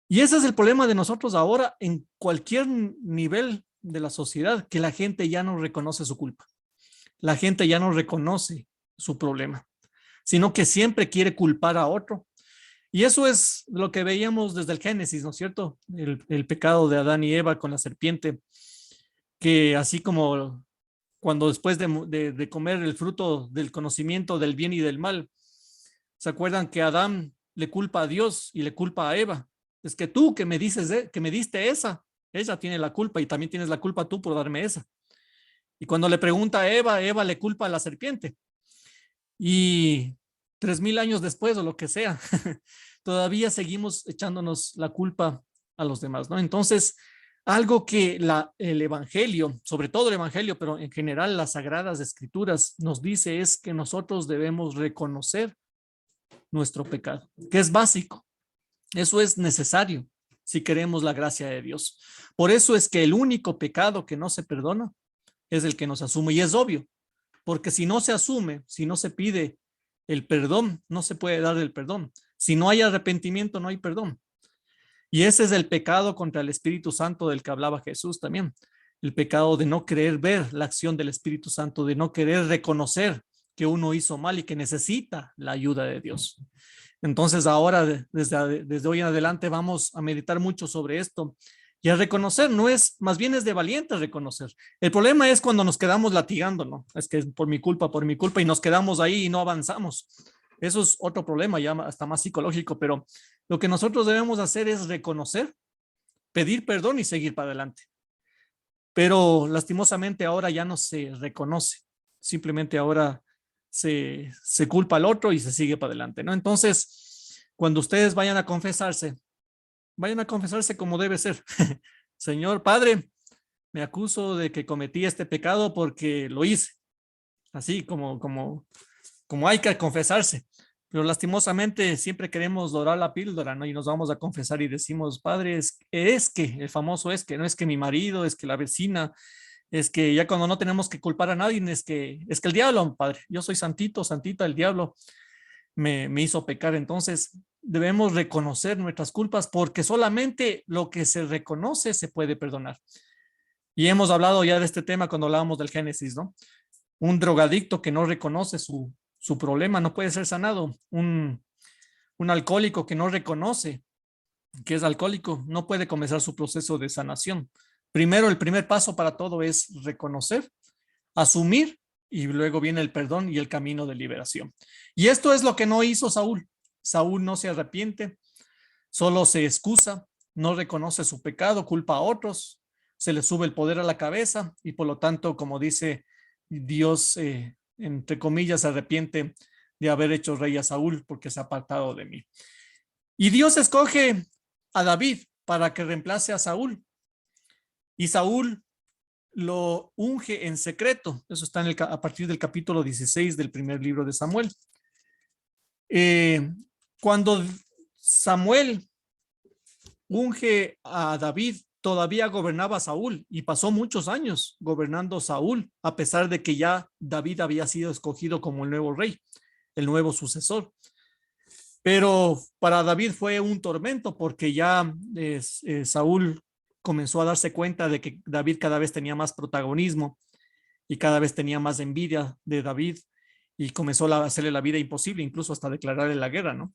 S2: Y ese es el problema de nosotros ahora en cualquier nivel de la sociedad, que la gente ya no reconoce su culpa. La gente ya no reconoce su problema, sino que siempre quiere culpar a otro. Y eso es lo que veíamos desde el Génesis, ¿no es cierto? El pecado de Adán y Eva con la serpiente, que así como cuando después de comer el fruto del conocimiento del bien y del mal, ¿se acuerdan que Adán le culpa a Dios y le culpa a Eva? Es que tú que me dices, que me diste ella tiene la culpa y también tienes la culpa tú por darme esa. Y cuando le pregunta a Eva, Eva le culpa a la serpiente. Y 3000 años después o lo que sea, todavía seguimos echándonos la culpa a los demás, ¿no? Entonces, algo que el Evangelio, sobre todo el Evangelio, pero en general las Sagradas Escrituras nos dice es que nosotros debemos reconocer nuestro pecado, que es básico. Eso es necesario si queremos la gracia de Dios. Por eso es que el único pecado que no se perdona es el que nos asume, y es obvio, porque si no se asume, si no se pide el perdón, no se puede dar el perdón. Si no hay arrepentimiento, no hay perdón. Y ese es el pecado contra el Espíritu Santo del que hablaba Jesús también. El pecado de no querer ver la acción del Espíritu Santo, de no querer reconocer que uno hizo mal y que necesita la ayuda de Dios. Entonces ahora, desde hoy en adelante, vamos a meditar mucho sobre esto y a reconocer, no es, más bien es de valientes reconocer. El problema es cuando nos quedamos latigando, ¿no? Es que es por mi culpa, y nos quedamos ahí y no avanzamos. Eso es otro problema, ya hasta más psicológico, pero lo que nosotros debemos hacer es reconocer, pedir perdón y seguir para adelante. Pero lastimosamente ahora ya no se reconoce, simplemente ahora se culpa al otro y se sigue para adelante, ¿no? Entonces, cuando ustedes vayan a confesarse como debe ser. Señor Padre, me acuso de que cometí este pecado porque lo hice. Así como hay que confesarse. pero lastimosamente siempre queremos dorar la píldora, ¿no? Y nos vamos a confesar y decimos, padre, es que, el famoso es que, no es que mi marido, es que la vecina, es que ya cuando no tenemos que culpar a nadie, es que el diablo, padre, yo soy santito, santita, el diablo me hizo pecar. Entonces debemos reconocer nuestras culpas porque solamente lo que se reconoce se puede perdonar. Y hemos hablado ya de este tema cuando hablábamos del Génesis, ¿no? Un drogadicto que no reconoce su problema no puede ser sanado. Un alcohólico que no reconoce que es alcohólico no puede comenzar su proceso de sanación. Primero, el primer paso para todo es reconocer, asumir y luego viene el perdón y el camino de liberación. Y esto es lo que no hizo Saúl. Saúl no se arrepiente, solo se excusa, no reconoce su pecado, culpa a otros, se le sube el poder a la cabeza y por lo tanto, como dice Dios, entre comillas, se arrepiente de haber hecho rey a Saúl porque se ha apartado de mí. Y Dios escoge a David para que reemplace a Saúl. Y Saúl lo unge en secreto. Eso está a partir del capítulo 16 del primer libro de Samuel. Cuando Samuel unge a David, todavía gobernaba Saúl y pasó muchos años gobernando Saúl, a pesar de que ya David había sido escogido como el nuevo rey, el nuevo sucesor. Pero para David fue un tormento porque ya Saúl comenzó a darse cuenta de que David cada vez tenía más protagonismo y cada vez tenía más envidia de David y comenzó a hacerle la vida imposible, incluso hasta declararle la guerra, ¿no?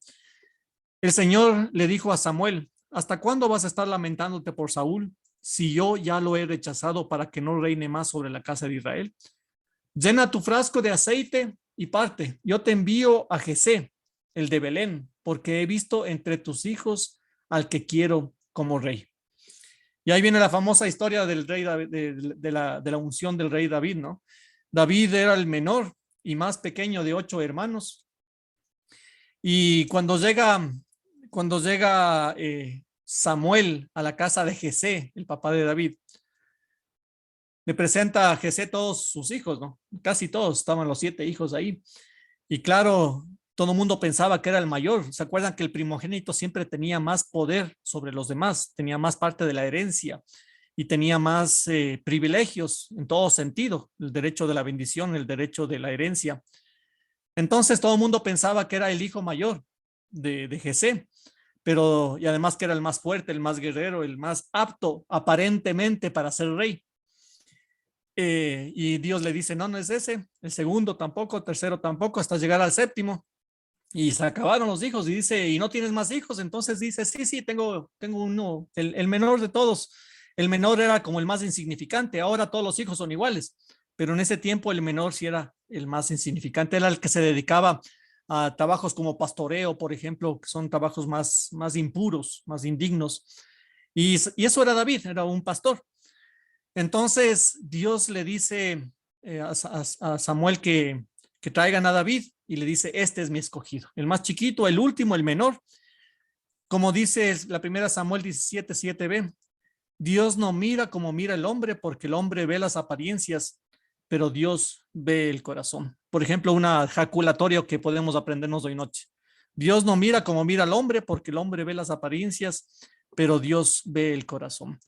S2: El Señor le dijo a Samuel, ¿hasta cuándo vas a estar lamentándote por Saúl si yo ya lo he rechazado para que no reine más sobre la casa de Israel? Llena tu frasco de aceite y parte. Yo te envío a Jesé, el de Belén, porque he visto entre tus hijos al que quiero como rey. Y ahí viene la famosa historia del rey David, de la unción del rey David, ¿no? David era el menor y más pequeño de 8 hermanos. Y cuando llega Samuel a la casa de Jesé, el papá de David, le presenta a Jesé todos sus hijos, ¿no? Casi todos, estaban los 7 hijos ahí. Y claro, todo el mundo pensaba que era el mayor. ¿Se acuerdan que el primogénito siempre tenía más poder sobre los demás? Tenía más parte de la herencia y tenía más privilegios en todo sentido, el derecho de la bendición, el derecho de la herencia. Entonces todo el mundo pensaba que era el hijo mayor de Jesé, pero y además que era el más fuerte, el más guerrero, el más apto aparentemente para ser rey. Y Dios le dice, no, no es ese, el segundo tampoco, el tercero tampoco, hasta llegar al séptimo. Y se acabaron los hijos y dice, ¿y no tienes más hijos? Entonces dice, sí, tengo uno, el menor de todos. El menor era como el más insignificante, ahora todos los hijos son iguales, pero en ese tiempo el menor sí era el más insignificante, era el que se dedicaba a trabajos como pastoreo, por ejemplo, que son trabajos más impuros, más indignos. Y eso era David, era un pastor. Entonces Dios le dice a Samuel que traigan a David y le dice, este es mi escogido, el más chiquito, el último, el menor. Como dice la primera Samuel 17:7b, Dios no mira como mira el hombre porque el hombre ve las apariencias, pero Dios ve el corazón. Por ejemplo, una jaculatoria que podemos aprendernos hoy noche. Dios no mira como mira el hombre porque el hombre ve las apariencias, pero Dios ve el corazón.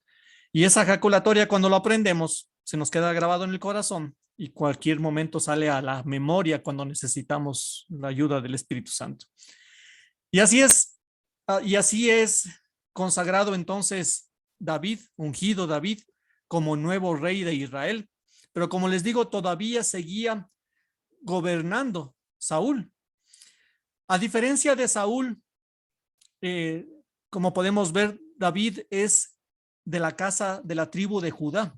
S2: Y esa jaculatoria cuando lo aprendemos se nos queda grabado en el corazón y cualquier momento sale a la memoria cuando necesitamos la ayuda del Espíritu Santo. Y así es consagrado entonces David, ungido David como nuevo rey de Israel. Pero como les digo, todavía seguía gobernando Saúl. A diferencia de Saúl, como podemos ver, David es de la casa de la tribu de Judá.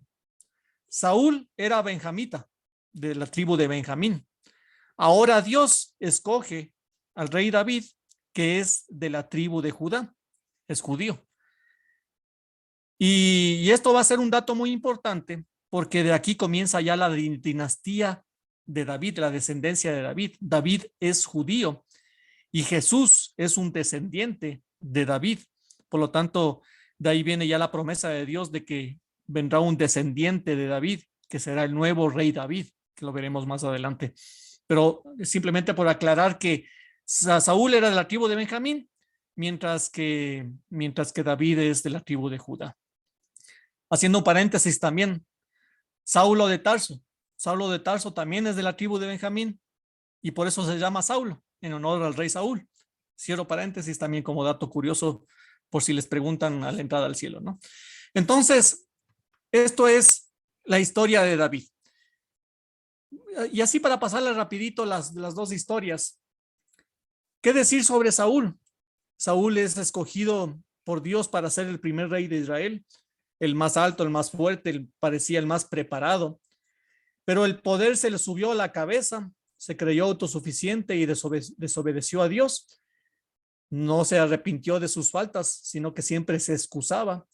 S2: Saúl era benjamita, de la tribu de Benjamín. Ahora Dios escoge al rey David, que es de la tribu de Judá, es judío. Y esto va a ser un dato muy importante, porque de aquí comienza ya la dinastía de David, la descendencia de David. David es judío y Jesús es un descendiente de David. Por lo tanto, de ahí viene ya la promesa de Dios de que vendrá un descendiente de David, que será el nuevo rey David, que lo veremos más adelante. Pero simplemente por aclarar que Saúl era de la tribu de Benjamín, mientras que David es de la tribu de Judá. Haciendo un paréntesis también, Saulo de Tarso. Saulo de Tarso también es de la tribu de Benjamín y por eso se llama Saulo, en honor al rey Saúl. Cierro paréntesis también como dato curioso por si les preguntan a la entrada al cielo, ¿no? Entonces, esto es la historia de David. Y así para pasarle rapidito las dos historias. ¿Qué decir sobre Saúl? Saúl es escogido por Dios para ser el primer rey de Israel, el más alto, el más fuerte, parecía el más preparado, pero el poder se le subió a la cabeza, se creyó autosuficiente y desobedeció a Dios. No se arrepintió de sus faltas, sino que siempre se excusaba.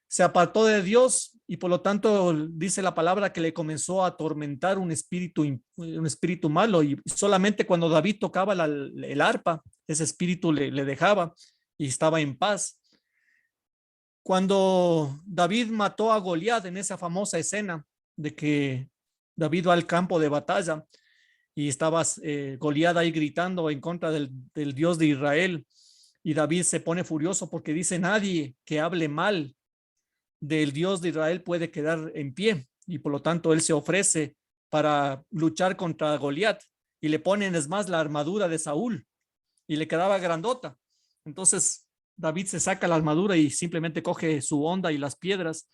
S2: Se apartó de Dios y por lo tanto dice la palabra que le comenzó a atormentar un espíritu malo, y solamente cuando David tocaba el arpa, ese espíritu le dejaba y estaba en paz. Cuando David mató a Goliat en esa famosa escena de que David va al campo de batalla y estaba Goliat ahí gritando en contra del Dios de Israel, y David se pone furioso porque dice: nadie que hable mal del Dios de Israel puede quedar en pie, y por lo tanto él se ofrece para luchar contra Goliat y le ponen, es más, la armadura de Saúl y le quedaba grandota. Entonces David se saca la armadura y simplemente coge su honda y las piedras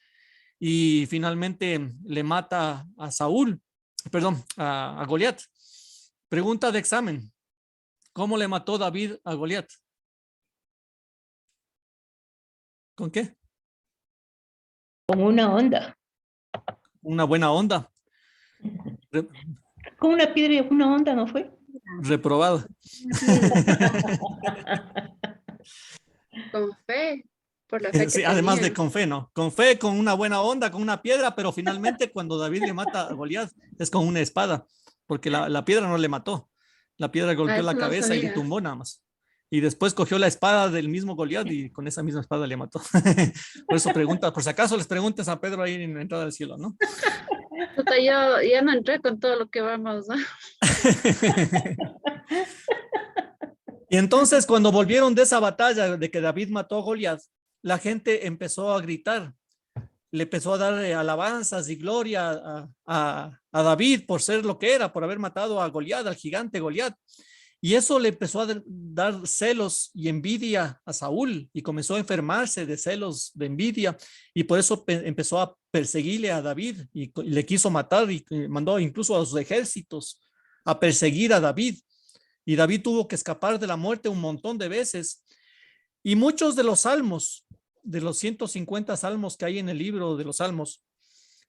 S2: y finalmente le mata a Saúl, perdón, a Goliat. Pregunta de examen: ¿cómo le mató David a Goliat? ¿Con qué?
S3: Con una onda.
S2: Una buena onda.
S3: Con una piedra y una onda, ¿no fue?
S2: Reprobada.
S1: Con fe, por la fe que
S2: Sí, además de
S1: tenía.
S2: con fe, ¿no? Con fe, con una buena onda, con una piedra, pero finalmente cuando David le mata a Goliat es con una espada, porque la piedra no le mató. La piedra golpeó
S1: Eso
S2: la
S1: no
S2: cabeza y le
S1: sabía.
S2: tumbó nada más. Y después cogió la espada del mismo Goliat y con esa misma espada le mató. Por eso pregunta, por si acaso les preguntes a Pedro ahí en la entrada del cielo, ¿no?
S1: Puta, yo ya no entré con todo lo que vamos, ¿no?
S2: Y entonces cuando volvieron de esa batalla de que David mató a Goliat, la gente empezó a gritar, le empezó a dar alabanzas y gloria a David por ser lo que era, por haber matado a Goliat, al gigante Goliat. Y eso le empezó a dar celos y envidia a Saúl y comenzó a enfermarse de celos, de envidia, y por eso empezó a perseguirle a David y le quiso matar y mandó incluso a sus ejércitos a perseguir a David. Y David tuvo que escapar de la muerte un montón de veces. Y muchos de los salmos, de los 150 salmos que hay en el libro de los salmos,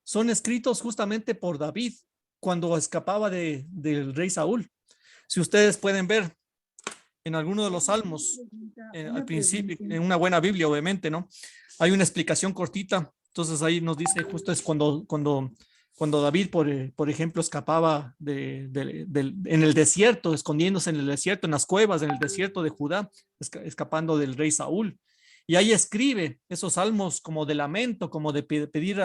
S2: son escritos justamente por David cuando escapaba del rey Saúl. Si ustedes pueden ver en alguno de los salmos, al principio, en una buena Biblia, obviamente, ¿no? Hay una explicación cortita. Entonces ahí nos dice justo es cuando David, por ejemplo, escapaba en el desierto, escondiéndose en el desierto, en las cuevas, en el desierto de Judá, escapando del rey Saúl. Y ahí escribe esos salmos como de lamento, como de pedir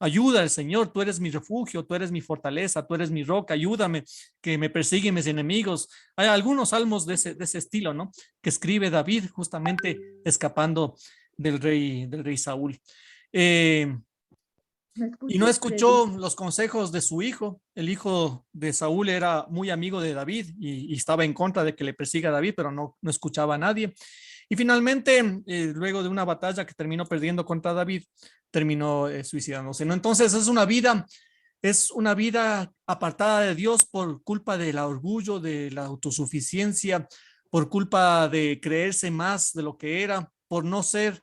S2: ayuda al Señor. Tú eres mi refugio, tú eres mi fortaleza, tú eres mi roca, ayúdame, que me persiguen mis enemigos. Hay algunos salmos de ese estilo, ¿no? Que escribe David justamente escapando del rey Saúl. Y no escuchó los consejos de su hijo. El hijo de Saúl era muy amigo de David y estaba en contra de que le persiga a David, pero no escuchaba a nadie. Y finalmente, luego de una batalla que terminó perdiendo contra David, terminó suicidándose, ¿no? Entonces es una vida apartada de Dios por culpa del orgullo, de la autosuficiencia, por culpa de creerse más de lo que era, por no ser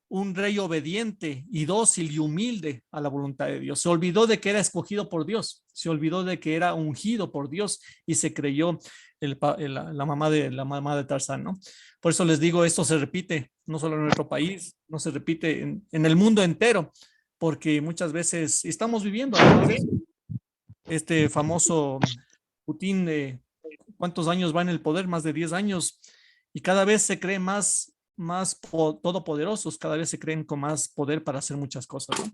S2: un rey obediente y dócil y humilde a la voluntad de Dios. Se olvidó de que era escogido por Dios, se olvidó de que era ungido por Dios y se creyó la mamá de Tarzán, ¿no? Por eso les digo, esto se repite no solo en nuestro país, no se repite en el mundo entero, porque muchas veces estamos viviendo además de eso. Este famoso Putin, ¿cuántos años va en el poder? Más de 10 años, y cada vez se cree más todopoderosos, cada vez se creen con más poder para hacer muchas cosas, ¿no?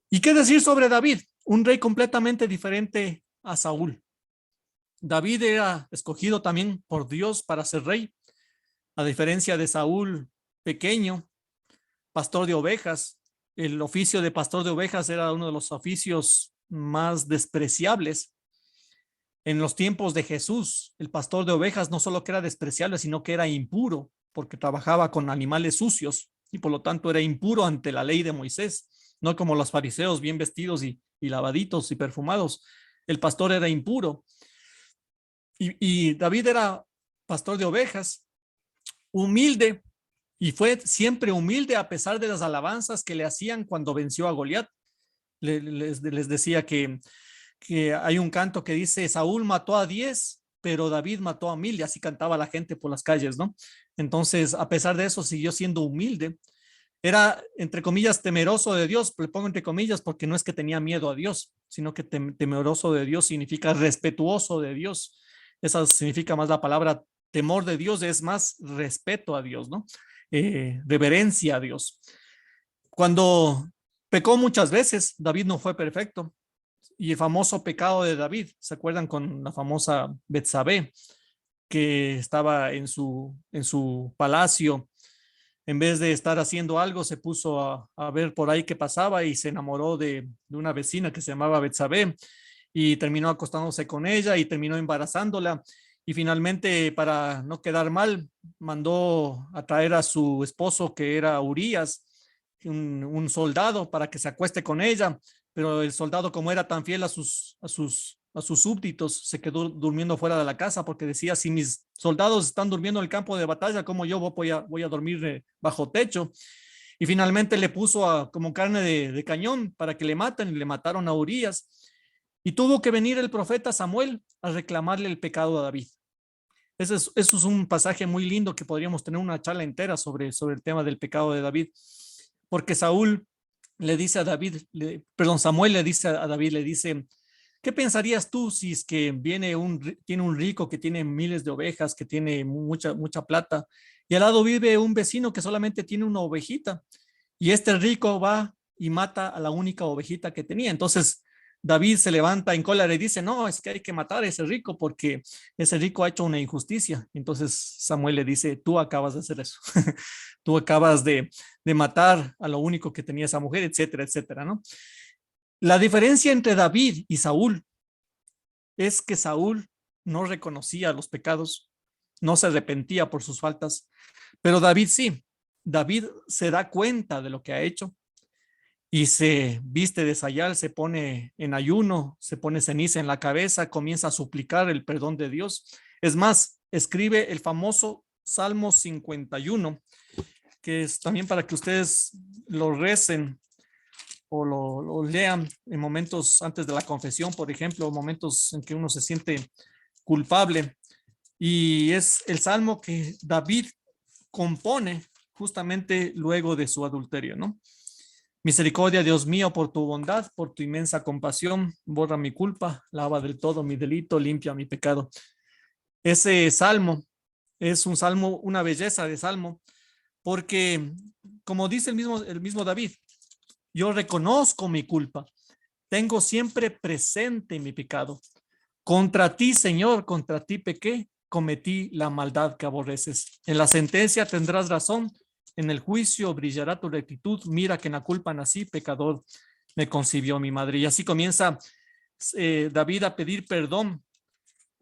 S2: ¿Y qué decir sobre David? Un rey completamente diferente a Saúl. David era escogido también por Dios para ser rey, a diferencia de Saúl pequeño, pastor de ovejas. El oficio de pastor de ovejas era uno de los oficios más despreciables. En los tiempos de Jesús, el pastor de ovejas no solo que era despreciable, sino que era impuro, porque trabajaba con animales sucios y por lo tanto era impuro ante la ley de Moisés, no como los fariseos bien vestidos y lavaditos y perfumados. El pastor era impuro. Y David era pastor de ovejas, humilde, y fue siempre humilde a pesar de las alabanzas que le hacían cuando venció a Goliat. Les decía que hay un canto que dice: Saúl mató a 10, pero David mató a 1000, y así cantaba la gente por las calles, ¿no? Entonces, a pesar de eso, siguió siendo humilde. Era, entre comillas, temeroso de Dios. Le pongo entre comillas porque no es que tenía miedo a Dios, sino que temeroso de Dios significa respetuoso de Dios. Esa significa más la palabra temor de Dios, es más respeto a Dios, ¿no? Reverencia a Dios. Cuando pecó muchas veces, David no fue perfecto. Y el famoso pecado de David, ¿se acuerdan con la famosa Betsabé, que estaba en su palacio? En vez de estar haciendo algo, se puso a ver por ahí qué pasaba y se enamoró de una vecina que se llamaba Betsabé y terminó acostándose con ella y terminó embarazándola. Y finalmente, para no quedar mal, mandó a traer a su esposo, que era Urías, un soldado, para que se acueste con ella. Pero el soldado, como era tan fiel a sus súbditos, se quedó durmiendo fuera de la casa, porque decía: si mis soldados están durmiendo en el campo de batalla, ¿cómo yo voy a dormir bajo techo? Y finalmente le puso como carne de cañón para que le maten, y le mataron a Urías. Y tuvo que venir el profeta Samuel a reclamarle el pecado a David. Eso es un pasaje muy lindo que podríamos tener una charla entera sobre el tema del pecado de David, porque Saúl le dice a David, Samuel le dice a David, le dice: ¿qué pensarías tú si es que tiene un rico que tiene miles de ovejas, que tiene mucha plata, y al lado vive un vecino que solamente tiene una ovejita, y este rico va y mata a la única ovejita que tenía? Entonces David se levanta en cólera y dice: no, es que hay que matar a ese rico porque ese rico ha hecho una injusticia. Entonces Samuel le dice: tú acabas de hacer eso. Tú acabas de matar a lo único que tenía esa mujer, etcétera, etcétera, ¿no? La diferencia entre David y Saúl es que Saúl no reconocía los pecados, no se arrepentía por sus faltas, pero David sí. David se da cuenta de lo que ha hecho y se viste de sayal, se pone en ayuno, se pone ceniza en la cabeza, comienza a suplicar el perdón de Dios. Es más, escribe el famoso Salmo 51, que es también para que ustedes lo recen o lo lean en momentos antes de la confesión, por ejemplo, momentos en que uno se siente culpable. Y es el salmo que David compone justamente luego de su adulterio, ¿no? Misericordia, Dios mío, por tu bondad, por tu inmensa compasión, borra mi culpa, lava del todo mi delito, limpia mi pecado. Ese salmo es un salmo, una belleza de salmo, porque como dice el mismo David: yo reconozco mi culpa, tengo siempre presente mi pecado. Contra ti, Señor, contra ti pequé, cometí la maldad que aborreces. En la sentencia tendrás razón, en el juicio brillará tu rectitud. Mira que en la culpa nací, pecador me concibió mi madre. Y así comienza David a pedir perdón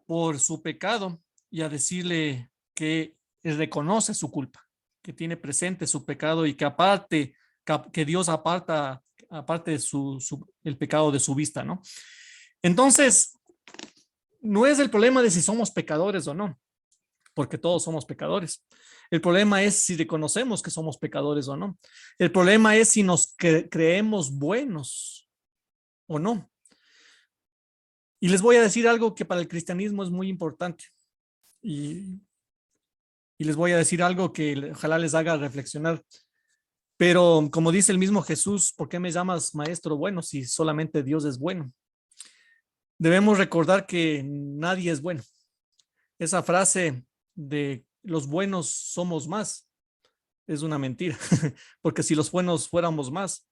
S2: por su pecado y a decirle que reconoce su culpa, que tiene presente su pecado y que aparte, que Dios aparte el pecado de su vista, ¿no? Entonces, no es el problema de si somos pecadores o no, porque todos somos pecadores. El problema es si reconocemos que somos pecadores o no. El problema es si nos creemos buenos o no. Y les voy a decir algo que para el cristianismo es muy importante. Y les voy a decir algo que ojalá les haga reflexionar. Pero como dice el mismo Jesús: ¿por qué me llamas maestro bueno si solamente Dios es bueno? Debemos recordar que nadie es bueno. Esa frase de los buenos somos más es una mentira, porque si los buenos fuéramos más,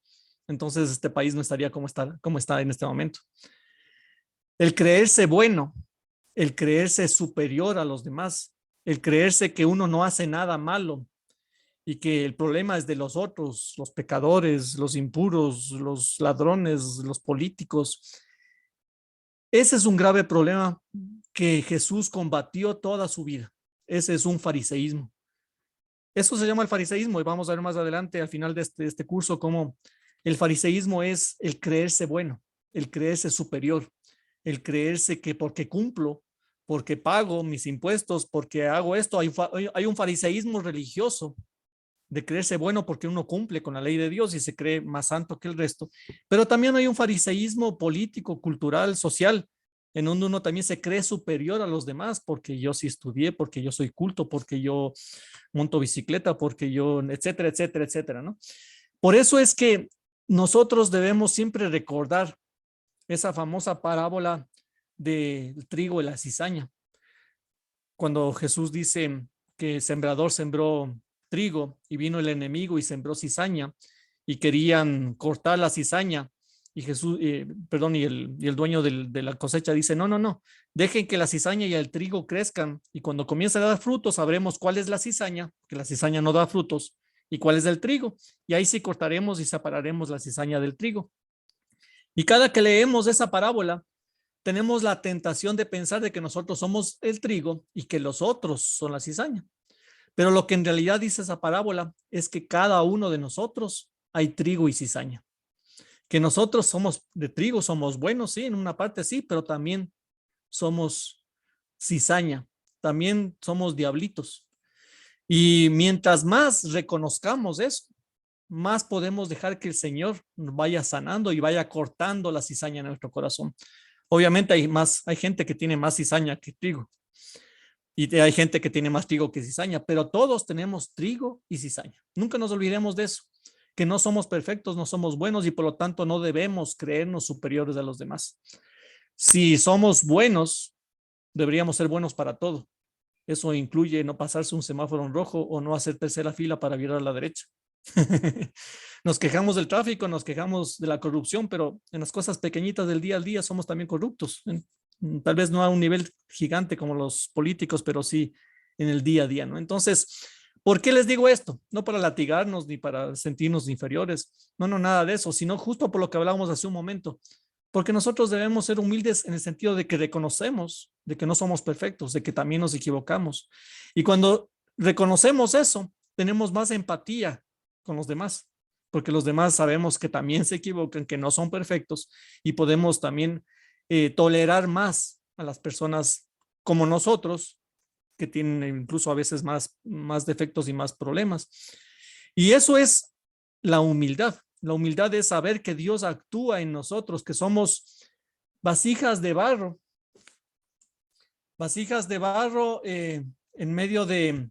S2: entonces este país no estaría como está en este momento. El creerse bueno el creerse superior a los demás, el creerse que uno no hace nada malo y que el problema es de los otros, los pecadores, los impuros, los ladrones, los políticos. Ese es un grave problema que Jesús combatió toda su vida. Ese es un fariseísmo. Eso se llama el fariseísmo y vamos a ver más adelante al final de este curso cómo el fariseísmo es el creerse bueno, el creerse superior, el creerse que porque cumplo, porque pago mis impuestos, porque hago esto, hay un fariseísmo religioso de creerse bueno porque uno cumple con la ley de Dios y se cree más santo que el resto, pero también hay un fariseísmo político, cultural, social, en donde uno también se cree superior a los demás porque yo sí estudié, porque yo soy culto, porque yo monto bicicleta, porque yo, etcétera, etcétera, etcétera, ¿no? Por eso es que nosotros debemos siempre recordar esa famosa parábola del trigo y la cizaña. Cuando Jesús dice que el sembrador sembró trigo y vino el enemigo y sembró cizaña y querían cortar la cizaña y Jesús, perdón, y el dueño de la cosecha dice, no, no, no, dejen que la cizaña y el trigo crezcan y cuando comience a dar frutos sabremos cuál es la cizaña, que la cizaña no da frutos, y cuál es el trigo, y ahí sí cortaremos y separaremos la cizaña del trigo. Y cada que leemos esa parábola, tenemos la tentación de pensar de que nosotros somos el trigo y que los otros son la cizaña. Pero lo que en realidad dice esa parábola es que cada uno de nosotros hay trigo y cizaña. Que nosotros somos de trigo, somos buenos, sí, en una parte sí, pero también somos cizaña, también somos diablitos. Y mientras más reconozcamos eso, más podemos dejar que el Señor vaya sanando y vaya cortando la cizaña en nuestro corazón. Obviamente hay gente que tiene más cizaña que trigo y hay gente que tiene más trigo que cizaña, pero todos tenemos trigo y cizaña. Nunca nos olvidemos de eso, que no somos perfectos, no somos buenos y por lo tanto no debemos creernos superiores a los demás. Si somos buenos, deberíamos ser buenos para todo. Eso incluye no pasarse un semáforo en rojo o no hacer tercera fila para virar a la derecha. Nos quejamos del tráfico, nos quejamos de la corrupción, pero en las cosas pequeñitas del día al día somos también corruptos. Tal vez no a un nivel gigante como los políticos, pero sí en el día a día, ¿no? Entonces, ¿por qué les digo esto? No para latigarnos ni para sentirnos inferiores, no, no, nada de eso, sino justo por lo que hablábamos hace un momento, porque nosotros debemos ser humildes en el sentido de que reconocemos de que no somos perfectos, de que también nos equivocamos. Y cuando reconocemos eso, tenemos más empatía con los demás, porque los demás sabemos que también se equivocan, que no son perfectos y podemos también tolerar más a las personas como nosotros, que tienen incluso a veces más defectos y más problemas. Y eso es la humildad. La humildad es saber que Dios actúa en nosotros, que somos vasijas de barro en medio de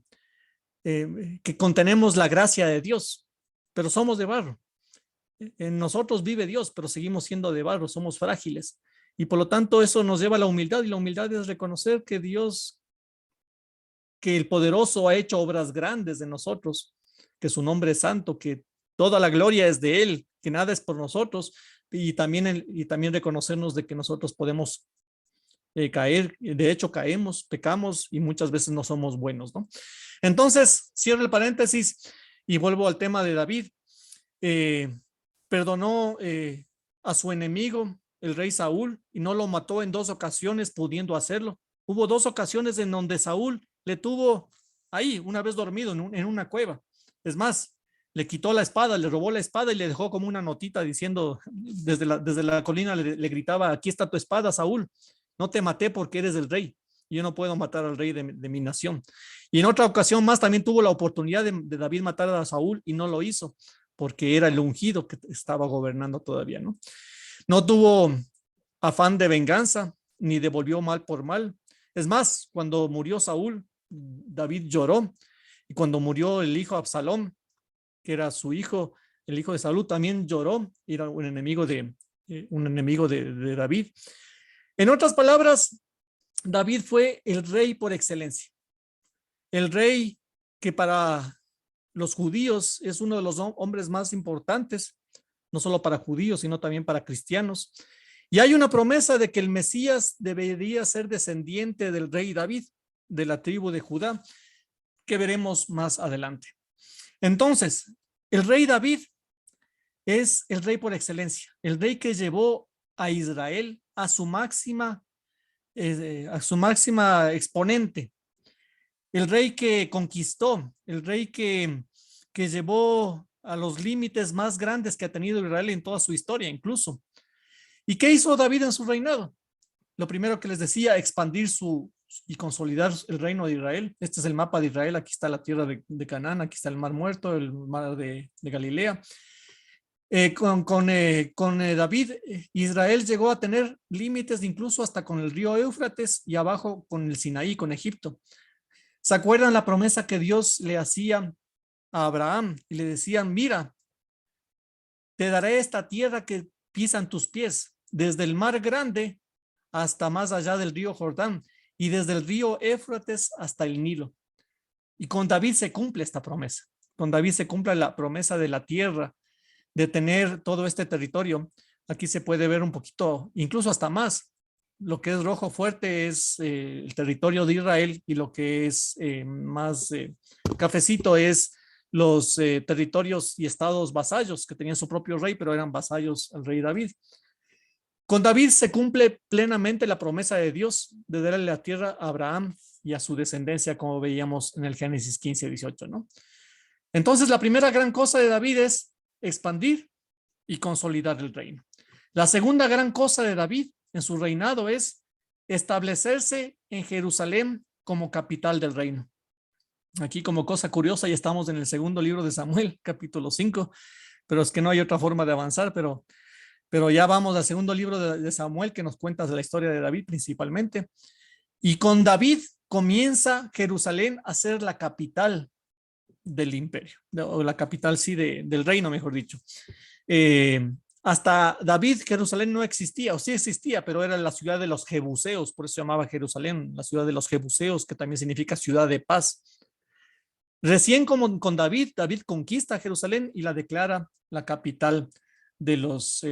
S2: que contenemos la gracia de Dios, pero somos de barro. En nosotros vive Dios, pero seguimos siendo de barro, somos frágiles. Y por lo tanto eso nos lleva a la humildad y la humildad es reconocer que Dios, que el poderoso ha hecho obras grandes en nosotros, que su nombre es santo, que toda la gloria es de Él, que nada es por nosotros y también reconocernos de que nosotros podemos caer, de hecho caemos, pecamos y muchas veces no somos buenos, ¿no? Entonces, cierro el paréntesis y vuelvo al tema de David. Perdonó a su enemigo, el rey Saúl, y no lo mató en 2 ocasiones pudiendo hacerlo. Hubo 2 ocasiones en donde Saúl le tuvo ahí, una vez dormido en una cueva. Es más, le quitó la espada, le robó la espada y le dejó como una notita diciendo, desde la colina le gritaba, aquí está tu espada, Saúl. No te maté porque eres el rey. Yo no puedo matar al rey de mi nación. Y en otra ocasión más también tuvo la oportunidad de David matar a Saúl y no lo hizo porque era el ungido que estaba gobernando todavía, ¿no? No tuvo afán de venganza ni devolvió mal por mal. Es más, cuando murió Saúl, David lloró y cuando murió el hijo Absalón, que era su hijo, el hijo de Saúl, también lloró, era un enemigo de David. En otras palabras, David fue el rey por excelencia. El rey que para los judíos es uno de los hombres más importantes, no solo para judíos, sino también para cristianos. Y hay una promesa de que el Mesías debería ser descendiente del rey David, de la tribu de Judá, que veremos más adelante. Entonces, el rey David es el rey por excelencia, el rey que llevó a Israel a su máxima exponente, el rey que conquistó, el rey que llevó a los límites más grandes que ha tenido Israel en toda su historia incluso. ¿Y qué hizo David en su reinado? Lo primero que les decía, expandir y consolidar el reino de Israel. Este es el mapa de Israel, aquí está la tierra de Canaán, aquí está el mar muerto, el mar de Galilea. Con David, Israel llegó a tener límites incluso hasta con el río Éufrates y abajo con el Sinaí, con Egipto. ¿Se acuerdan la promesa que Dios le hacía a Abraham? Y le decían, mira, te daré esta tierra que pisan tus pies, desde el mar grande hasta más allá del río Jordán y desde el río Éufrates hasta el Nilo. Y con David se cumple esta promesa. Con David se cumple la promesa de la tierra, de tener todo este territorio. Aquí se puede ver un poquito, incluso hasta más. Lo que es rojo fuerte es el territorio de Israel y lo que es más cafecito es los territorios y estados vasallos que tenían su propio rey, pero eran vasallos al rey David. Con David se cumple plenamente la promesa de Dios de darle la tierra a Abraham y a su descendencia, como veíamos en el Génesis 15:18, ¿no? Entonces, la primera gran cosa de David es expandir y consolidar el reino. La segunda gran cosa de David en su reinado es establecerse en Jerusalén como capital del reino. Aquí, como cosa curiosa, ya estamos en el segundo libro de Samuel, capítulo 5, pero es que no hay otra forma de avanzar, pero ya vamos al segundo libro de Samuel, que nos cuenta de la historia de David principalmente. Y con David comienza Jerusalén a ser la capital del imperio, o la capital, sí, del reino, mejor dicho. Hasta David, Jerusalén no existía, o sí existía, pero era la ciudad de los jebuseos, por eso se llamaba Jerusalén, la ciudad de los jebuseos, que también significa ciudad de paz. Recién como con David conquista Jerusalén y la declara la capital de los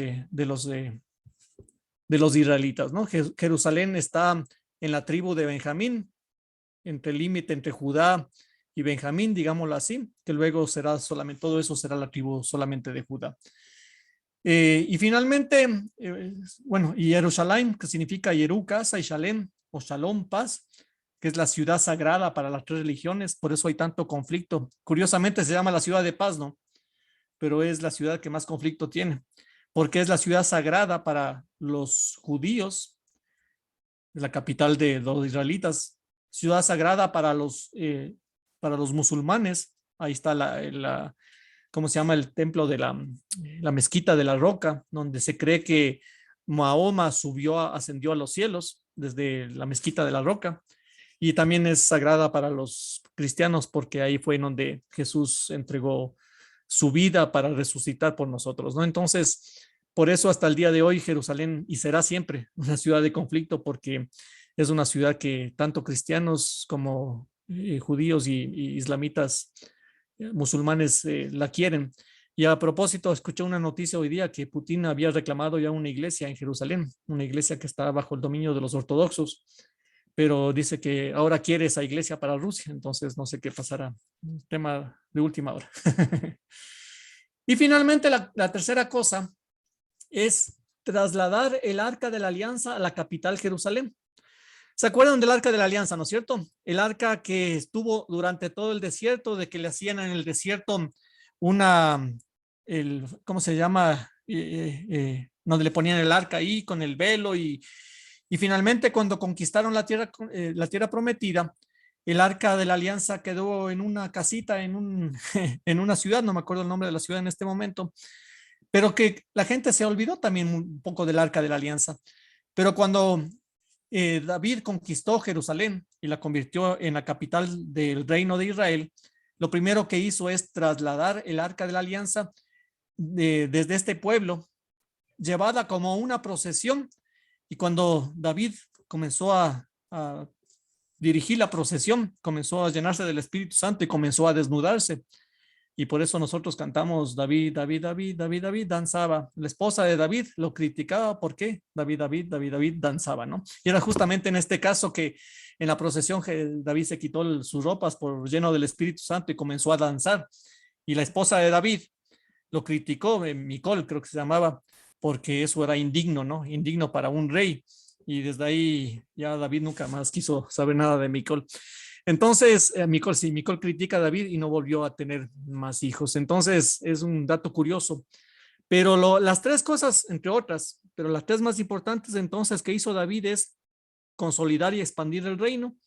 S2: israelitas, ¿no? Jerusalén está en la tribu de Benjamín, entre el límite entre Judá y Benjamín, digámoslo así, que luego será solamente, todo eso será la tribu solamente de Judá. Y finalmente, bueno, y Jerusalén, que significa Yerú, casa, y Shalem, o Shalom, paz, que es la ciudad sagrada para las tres religiones, por eso hay tanto conflicto. Curiosamente se llama la ciudad de paz, ¿no? Pero es la ciudad que más conflicto tiene, porque es la ciudad sagrada para los judíos, la capital de los israelitas, ciudad sagrada para los musulmanes. Ahí está ¿cómo se llama? El templo de la mezquita de la Roca, donde se cree que Mahoma ascendió a los cielos desde la mezquita de la Roca. Y también es sagrada para los cristianos porque ahí fue en donde Jesús entregó su vida para resucitar por nosotros, ¿no? Entonces, por eso hasta el día de hoy Jerusalén, y será siempre una ciudad de conflicto, porque es una ciudad que tanto cristianos como judíos y islamitas, musulmanes la quieren. Y a propósito, escuché una noticia hoy día que Putin había reclamado ya una iglesia en Jerusalén, una iglesia que está bajo el dominio de los ortodoxos, pero dice que ahora quiere esa iglesia para Rusia, entonces no sé qué pasará. Un tema de última hora. Y finalmente la tercera cosa es trasladar el Arca de la Alianza a la capital Jerusalén. ¿Se acuerdan del Arca de la Alianza, no es cierto? El arca que estuvo durante todo el desierto, de que le hacían en el desierto ¿cómo se llama? Donde le ponían el arca ahí con el velo y finalmente cuando conquistaron la tierra prometida, el Arca de la Alianza quedó en una casita, en una ciudad, no me acuerdo el nombre de la ciudad en este momento, pero que la gente se olvidó también un poco del Arca de la Alianza. Pero cuando David conquistó Jerusalén y la convirtió en la capital del reino de Israel, lo primero que hizo es trasladar el Arca de la Alianza desde este pueblo, llevada como una procesión. Y cuando David comenzó a dirigir la procesión, comenzó a llenarse del Espíritu Santo y comenzó a desnudarse. Y por eso nosotros cantamos David, David, David, David, David, danzaba. La esposa de David lo criticaba. ¿Por qué? David, David, David, David, danzaba, ¿no? Y era justamente en este caso que en la procesión David se quitó sus ropas por lleno del Espíritu Santo y comenzó a danzar. Y la esposa de David lo criticó, Micol creo que se llamaba, porque eso era indigno, ¿no? Indigno para un rey. Y desde ahí ya David nunca más quiso saber nada de Micol. Entonces, Micol critica a David y no volvió a tener más hijos. Entonces, es un dato curioso. Pero las tres cosas, entre otras, pero las tres más importantes entonces que hizo David es consolidar y expandir el reino,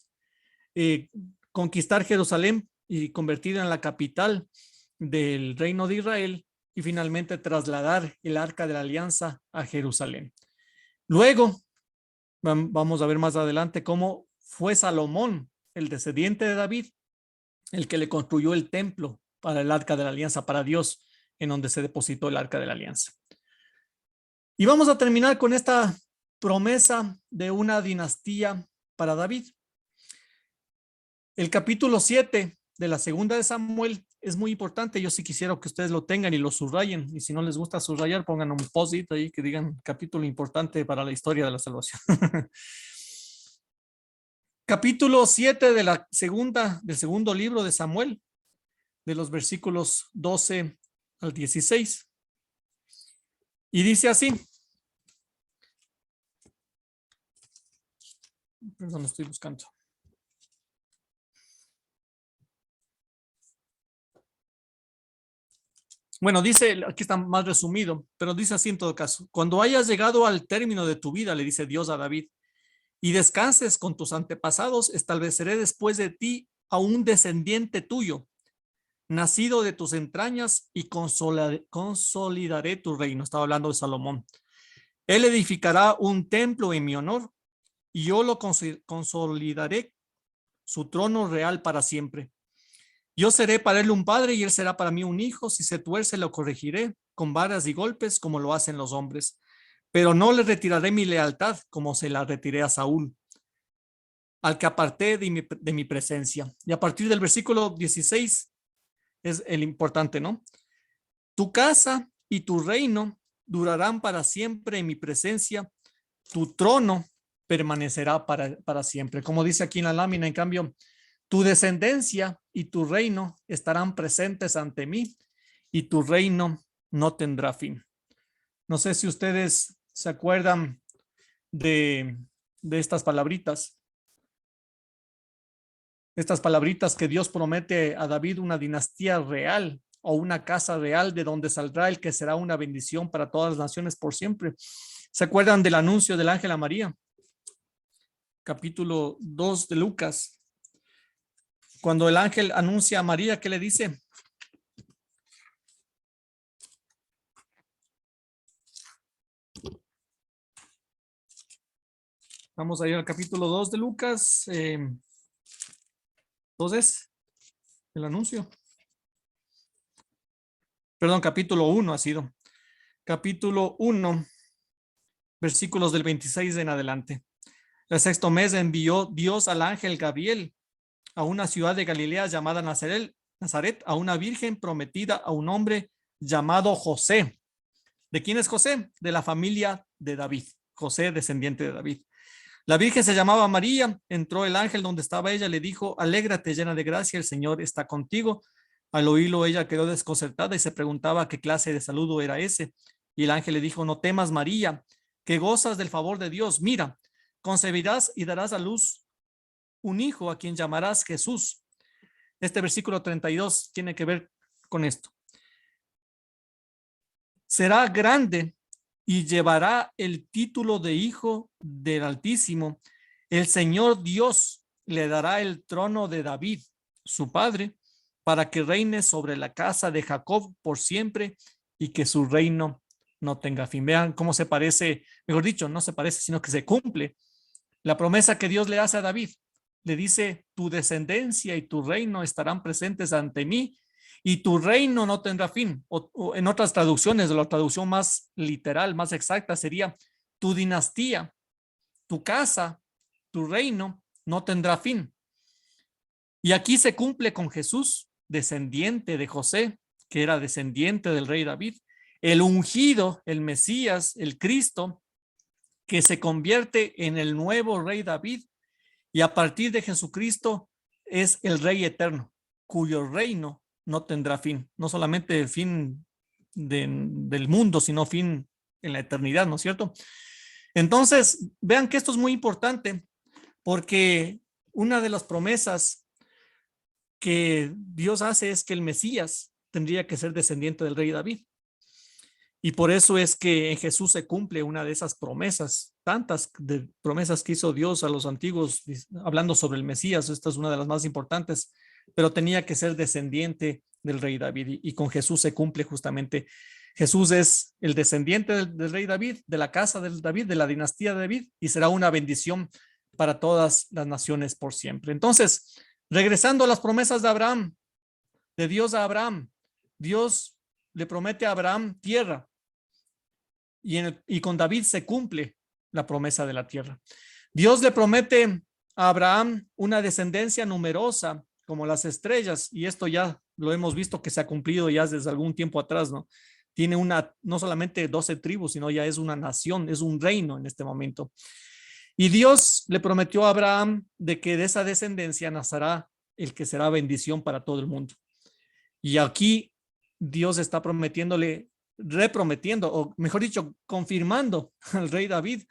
S2: conquistar Jerusalén y convertirla en la capital del reino de Israel y finalmente trasladar el arca de la alianza a Jerusalén. Luego, vamos a ver más adelante cómo fue Salomón, el descendiente de David, el que le construyó el templo para el arca de la alianza, para Dios, en donde se depositó el arca de la alianza. Y vamos a terminar con esta promesa de una dinastía para David. El capítulo 7 de la segunda de Samuel es muy importante. Yo sí quisiera que ustedes lo tengan y lo subrayen. Y si no les gusta subrayar, pongan un post-it ahí que digan capítulo importante para la historia de la salvación. Capítulo 7 de del segundo libro de Samuel, de los versículos 12 al 16. Y dice así. Perdón, estoy buscando. Bueno, dice, aquí está más resumido, pero dice así en todo caso. Cuando hayas llegado al término de tu vida, le dice Dios a David, y descanses con tus antepasados, estableceré después de ti a un descendiente tuyo, nacido de tus entrañas, y consolidaré tu reino. Estaba hablando de Salomón. Él edificará un templo en mi honor, y yo lo consolidaré su trono real para siempre. Yo seré para él un padre y él será para mí un hijo. Si se tuerce, lo corregiré con varas y golpes como lo hacen los hombres. Pero no le retiraré mi lealtad como se la retiré a Saúl, al que aparté de mi presencia. Y a partir del versículo 16 es el importante, ¿no? Tu casa y tu reino durarán para siempre en mi presencia. Tu trono permanecerá para siempre. Como dice aquí en la lámina, en cambio, tu descendencia y tu reino estarán presentes ante mí y tu reino no tendrá fin. No sé si ustedes se acuerdan de estas palabritas. Estas palabritas que Dios promete a David una dinastía real o una casa real de donde saldrá el que será una bendición para todas las naciones por siempre. ¿Se acuerdan del anuncio del ángel a María? Capítulo 2 de Lucas. Cuando el ángel anuncia a María, ¿qué le dice? Vamos a ir al capítulo 2 de Lucas. 2 es el anuncio. Perdón, capítulo 1 ha sido. Capítulo 1, versículos del 26 en adelante. El sexto mes envió Dios al ángel Gabriel a una ciudad de Galilea llamada Nazaret, a una virgen prometida a un hombre llamado José. ¿De quién es José? De la familia de David. José, descendiente de David. La virgen se llamaba María. Entró el ángel donde estaba ella, le dijo: alégrate, llena de gracia, el Señor está contigo. Al oírlo, ella quedó desconcertada y se preguntaba qué clase de saludo era ese. Y el ángel le dijo: no temas, María, que gozas del favor de Dios. Mira, concebirás y darás a luz un hijo a quien llamarás Jesús. Este versículo 32 tiene que ver con esto. Será grande y llevará el título de Hijo del Altísimo. El Señor Dios le dará el trono de David, su padre, para que reine sobre la casa de Jacob por siempre y que su reino no tenga fin. Vean cómo se parece, mejor dicho, no se parece, sino que se cumple la promesa que Dios le hace a David. Le dice: tu descendencia y tu reino estarán presentes ante mí y tu reino no tendrá fin. O en otras traducciones, la traducción más literal, más exacta sería: tu dinastía, tu casa, tu reino no tendrá fin. Y aquí se cumple con Jesús, descendiente de José, que era descendiente del rey David, el ungido, el Mesías, el Cristo, que se convierte en el nuevo rey David, y a partir de Jesucristo es el rey eterno, cuyo reino no tendrá fin, no solamente fin del mundo, sino fin en la eternidad, ¿no es cierto? Entonces, vean que esto es muy importante, porque una de las promesas que Dios hace es que el Mesías tendría que ser descendiente del rey David. Y por eso es que en Jesús se cumple una de esas promesas, tantas de promesas que hizo Dios a los antiguos, hablando sobre el Mesías. Esta es una de las más importantes, pero tenía que ser descendiente del rey David, y con Jesús se cumple justamente. Jesús es el descendiente del rey David, de la casa del David, de la dinastía de David, y será una bendición para todas las naciones por siempre. Entonces, regresando a las promesas de Abraham, de Dios a Abraham, Dios le promete a Abraham tierra, y con David se cumple la promesa de la tierra. Dios le promete a Abraham una descendencia numerosa como las estrellas, y esto ya lo hemos visto que se ha cumplido ya desde algún tiempo atrás, ¿no? Tiene no solamente 12 tribus, sino ya es una nación, es un reino en este momento. Y Dios le prometió a Abraham de que de esa descendencia nacerá el que será bendición para todo el mundo. Y aquí Dios está reprometiendo, o mejor dicho, confirmando al rey David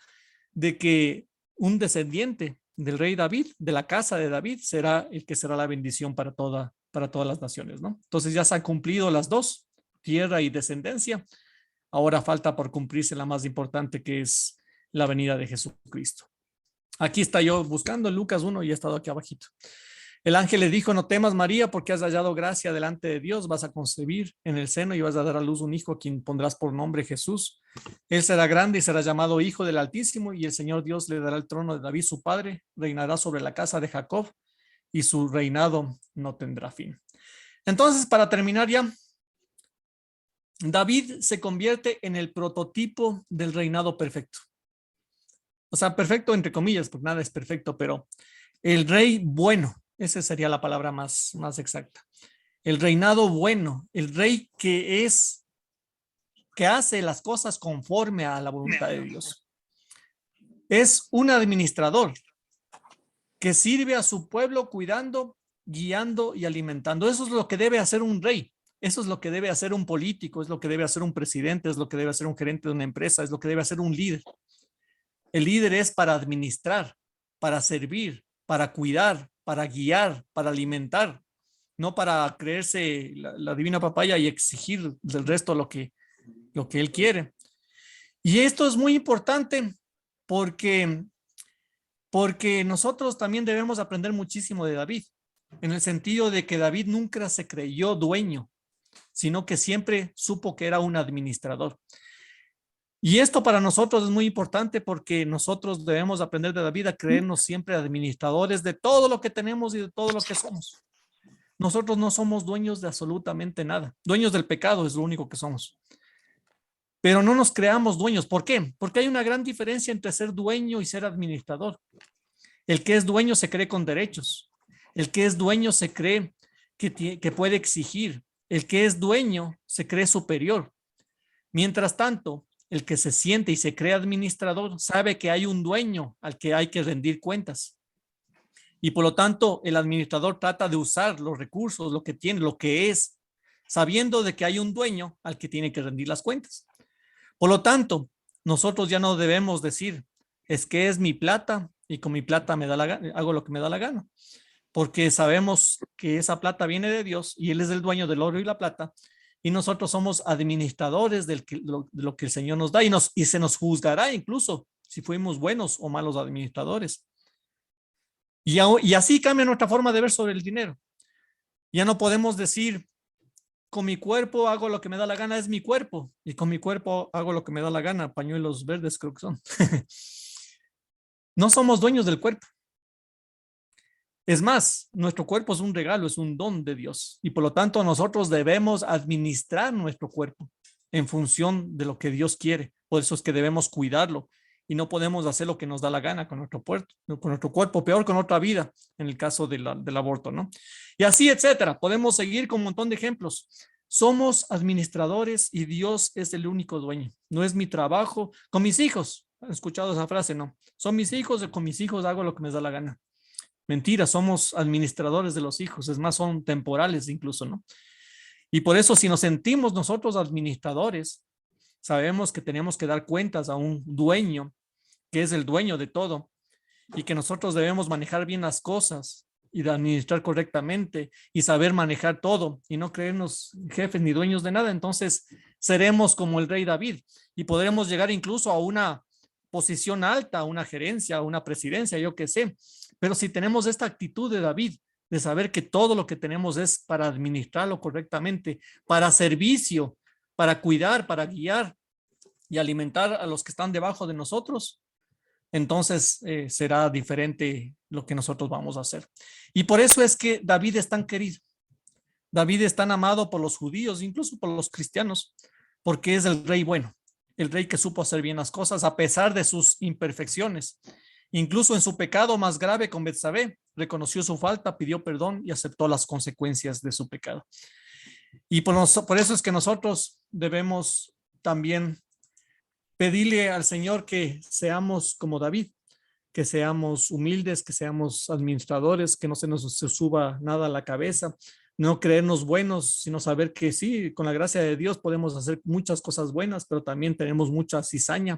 S2: de que un descendiente del rey David, de la casa de David, será el que será la bendición para todas las naciones, ¿no? Entonces ya se han cumplido las dos, tierra y descendencia. Ahora falta por cumplirse la más importante, que es la venida de Jesucristo. Aquí está yo buscando en Lucas 1 y he estado aquí abajito. El ángel le dijo: no temas, María, porque has hallado gracia delante de Dios. Vas a concebir en el seno y vas a dar a luz un hijo, a quien pondrás por nombre Jesús. Él será grande y será llamado Hijo del Altísimo, y el Señor Dios le dará el trono de David su padre. Reinará sobre la casa de Jacob, y su reinado no tendrá fin. Entonces, para terminar ya, David se convierte en el prototipo del reinado perfecto. O sea, perfecto entre comillas, porque nada es perfecto, pero el rey bueno. Esa sería la palabra más exacta. El reinado bueno, el rey que hace las cosas conforme a la voluntad de Dios. Es un administrador que sirve a su pueblo cuidando, guiando y alimentando. Eso es lo que debe hacer un rey. Eso es lo que debe hacer un político, es lo que debe hacer un presidente, es lo que debe hacer un gerente de una empresa, es lo que debe hacer un líder. El líder es para administrar, para servir, para cuidar, para guiar, para alimentar, no para creerse la divina papaya y exigir del resto lo que él quiere. Y esto es muy importante porque nosotros también debemos aprender muchísimo de David, en el sentido de que David nunca se creyó dueño, sino que siempre supo que era un administrador. Y esto para nosotros es muy importante, porque nosotros debemos aprender de David a creernos siempre administradores de todo lo que tenemos y de todo lo que somos. Nosotros no somos dueños de absolutamente nada. Dueños del pecado es lo único que somos. Pero no nos creamos dueños. ¿Por qué? Porque hay una gran diferencia entre ser dueño y ser administrador. El que es dueño se cree con derechos. El que es dueño se cree que puede exigir. El que es dueño se cree superior. Mientras tanto, el que se siente y se cree administrador sabe que hay un dueño al que hay que rendir cuentas. Y por lo tanto, el administrador trata de usar los recursos, lo que tiene, lo que es, sabiendo de que hay un dueño al que tiene que rendir las cuentas. Por lo tanto, nosotros ya no debemos decir: es que es mi plata y con mi plata hago lo que me da la gana. Porque sabemos que esa plata viene de Dios y Él es el dueño del oro y la plata. Y nosotros somos administradores de lo que el Señor nos da, y se nos juzgará incluso si fuimos buenos o malos administradores. Y así cambia nuestra forma de ver sobre el dinero. Ya no podemos decir: con mi cuerpo hago lo que me da la gana, es mi cuerpo, y con mi cuerpo hago lo que me da la gana. Pañuelos verdes creo que son. No somos dueños del cuerpo. Es más, nuestro cuerpo es un regalo, es un don de Dios, y por lo tanto nosotros debemos administrar nuestro cuerpo en función de lo que Dios quiere. Por eso es que debemos cuidarlo, y no podemos hacer lo que nos da la gana con nuestro cuerpo, peor con otra vida, en el caso del aborto, ¿no? Y así, etcétera. Podemos seguir con un montón de ejemplos. Somos administradores y Dios es el único dueño. No es mi trabajo. Con mis hijos, ¿han escuchado esa frase? No. Son mis hijos y con mis hijos hago lo que me da la gana. Mentira, somos administradores de los hijos. Es más, son temporales incluso, ¿no? Y por eso si nos sentimos nosotros administradores, sabemos que tenemos que dar cuentas a un dueño, que es el dueño de todo, y que nosotros debemos manejar bien las cosas y de administrar correctamente y saber manejar todo y no creernos jefes ni dueños de nada. Entonces seremos como el rey David y podremos llegar incluso a una posición alta, a una gerencia, a una presidencia, yo qué sé. Pero si tenemos esta actitud de David, de saber que todo lo que tenemos es para administrarlo correctamente, para servicio, para cuidar, para guiar y alimentar a los que están debajo de nosotros, entonces será diferente lo que nosotros vamos a hacer. Y por eso es que David es tan querido. David es tan amado por los judíos, incluso por los cristianos, porque es el rey bueno, el rey que supo hacer bien las cosas a pesar de sus imperfecciones. Incluso en su pecado más grave con Betsabé, reconoció su falta, pidió perdón y aceptó las consecuencias de su pecado. Y por eso es que nosotros debemos también pedirle al Señor que seamos como David, que seamos humildes, que seamos administradores, que no se nos suba nada a la cabeza, no creernos buenos, sino saber que sí, con la gracia de Dios podemos hacer muchas cosas buenas, pero también tenemos mucha cizaña.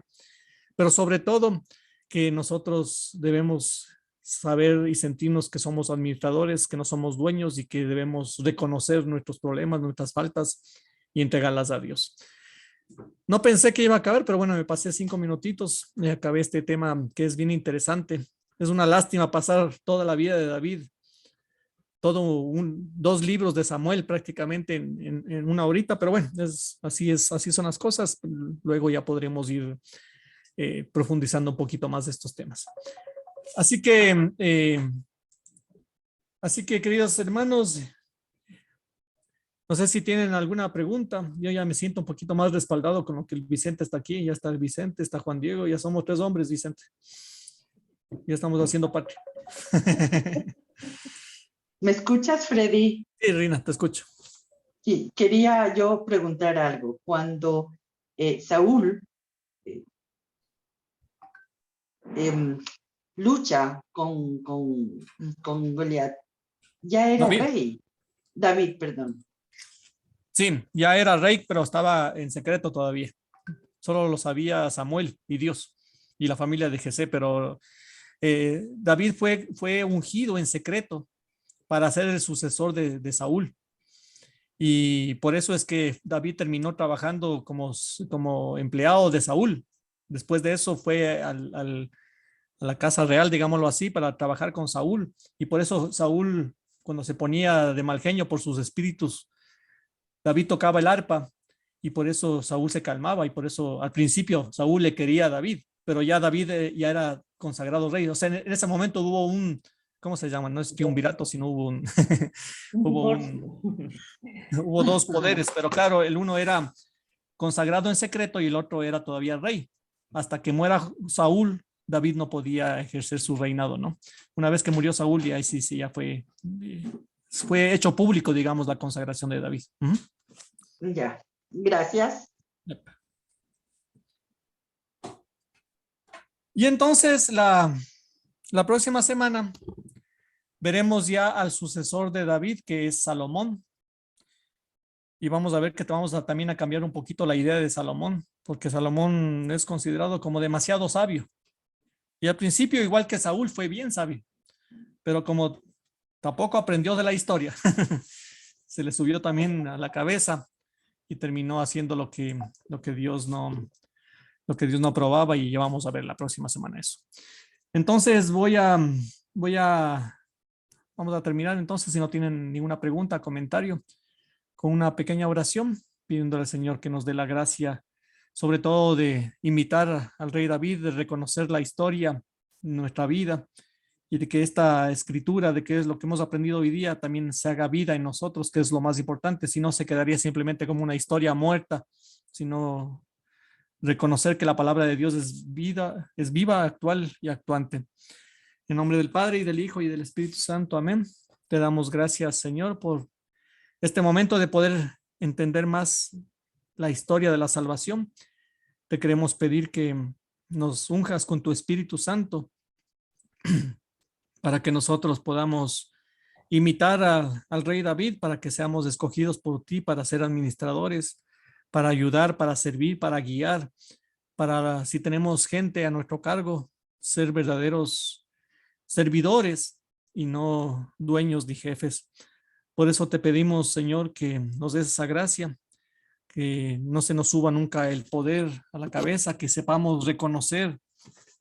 S2: Pero sobre todo, que nosotros debemos saber y sentirnos que somos administradores, que no somos dueños y que debemos reconocer nuestros problemas, nuestras faltas y entregarlas a Dios. No pensé que iba a acabar, pero bueno, me pasé 5 minutitos y acabé este tema que es bien interesante. Es una lástima pasar toda la vida de David, dos libros de Samuel prácticamente en una horita, pero bueno, así son las cosas. Luego ya podremos ir profundizando un poquito más de estos temas. Así que, queridos hermanos, no sé si tienen alguna pregunta. Yo ya me siento un poquito más respaldado con lo que el Vicente está aquí. Ya está el Vicente, está Juan Diego. Ya somos 3 hombres, Vicente. Ya estamos haciendo patria.
S4: ¿Me escuchas, Freddy?
S2: Sí, Rina, te escucho.
S4: Sí, quería yo preguntar algo. Cuando Saúl lucha con Goliat, ya era rey. David, perdón.
S2: Sí, ya era rey, pero estaba en secreto todavía. Solo lo sabía Samuel y Dios y la familia de Jesé, pero David fue ungido en secreto para ser el sucesor de Saúl. Y por eso es que David terminó trabajando como empleado de Saúl. Después de eso fue a la casa real, digámoslo así, para trabajar con Saúl. Y por eso Saúl, cuando se ponía de mal genio por sus espíritus, David tocaba el arpa y por eso Saúl se calmaba y por eso al principio Saúl le quería a David, pero ya David ya era consagrado rey. O sea, en ese momento hubo ¿cómo se llama? No es que un virato, sino hubo hubo 2 poderes, pero claro, el uno era consagrado en secreto y el otro era todavía rey. Hasta que muera Saúl, David no podía ejercer su reinado, ¿no? Una vez que murió Saúl, y ahí sí, ya fue hecho público, digamos, la consagración de David.
S4: Ya, gracias.
S2: Y entonces la próxima semana veremos ya al sucesor de David, que es Salomón. Y vamos a ver que vamos también a cambiar un poquito la idea de Salomón, porque Salomón es considerado como demasiado sabio. Y al principio, igual que Saúl, fue bien sabio, pero como tampoco aprendió de la historia, se le subió también a la cabeza y terminó haciendo lo que Dios no aprobaba, y ya vamos a ver la próxima semana eso. Entonces vamos a terminar entonces, si no tienen ninguna pregunta, comentario, con una pequeña oración, pidiéndole al Señor que nos dé la gracia, sobre todo de imitar al rey David, de reconocer la historia en nuestra vida y de que esta escritura, de que es lo que hemos aprendido hoy día, también se haga vida en nosotros, que es lo más importante. Si no, se quedaría simplemente como una historia muerta, sino reconocer que la palabra de Dios es viva, actual y actuante. En nombre del Padre y del Hijo y del Espíritu Santo. Amén. Te damos gracias, Señor, por este momento de poder entender más la historia de la salvación, te queremos pedir que nos unjas con tu Espíritu Santo para que nosotros podamos imitar al rey David, para que seamos escogidos por ti para ser administradores, para ayudar, para servir, para guiar, para, si tenemos gente a nuestro cargo, ser verdaderos servidores y no dueños ni jefes. Por eso te pedimos, Señor, que nos des esa gracia, que no se nos suba nunca el poder a la cabeza, que sepamos reconocer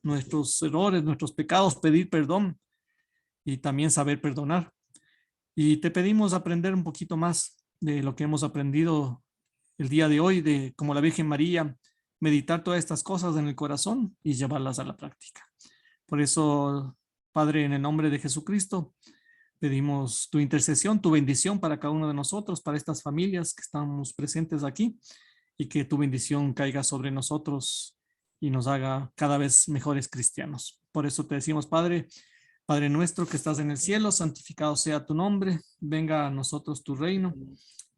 S2: nuestros errores, nuestros pecados, pedir perdón y también saber perdonar. Y te pedimos aprender un poquito más de lo que hemos aprendido el día de hoy, de como la Virgen María, meditar todas estas cosas en el corazón y llevarlas a la práctica. Por eso, Padre, en el nombre de Jesucristo, pedimos tu intercesión, tu bendición para cada uno de nosotros, para estas familias que estamos presentes aquí, y que tu bendición caiga sobre nosotros y nos haga cada vez mejores cristianos. Por eso te decimos, Padre, Padre nuestro que estás en el cielo, santificado sea tu nombre, venga a nosotros tu reino,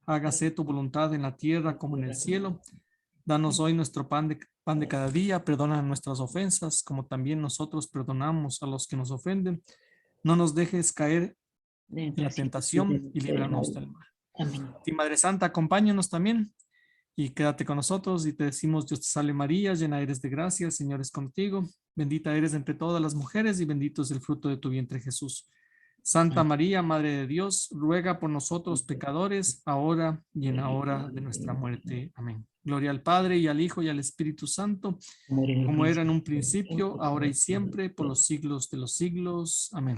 S2: hágase tu voluntad en la tierra como en el cielo. Danos hoy nuestro pan de cada día, perdona nuestras ofensas, como también nosotros perdonamos a los que nos ofenden. No nos dejes caer en la tentación y líbranos del mal.
S3: Amén.
S2: Y Madre Santa, acompáñanos también y quédate con nosotros y te decimos, Dios te salve María, llena eres de gracia, el Señor es contigo, bendita eres entre todas las mujeres y bendito es el fruto de tu vientre Jesús. Santa María, Madre de Dios, ruega por nosotros pecadores, ahora y en la hora de nuestra muerte. Amén. Gloria al Padre y al Hijo y al Espíritu Santo, como era en un principio, ahora y siempre, por los siglos de los siglos. Amén.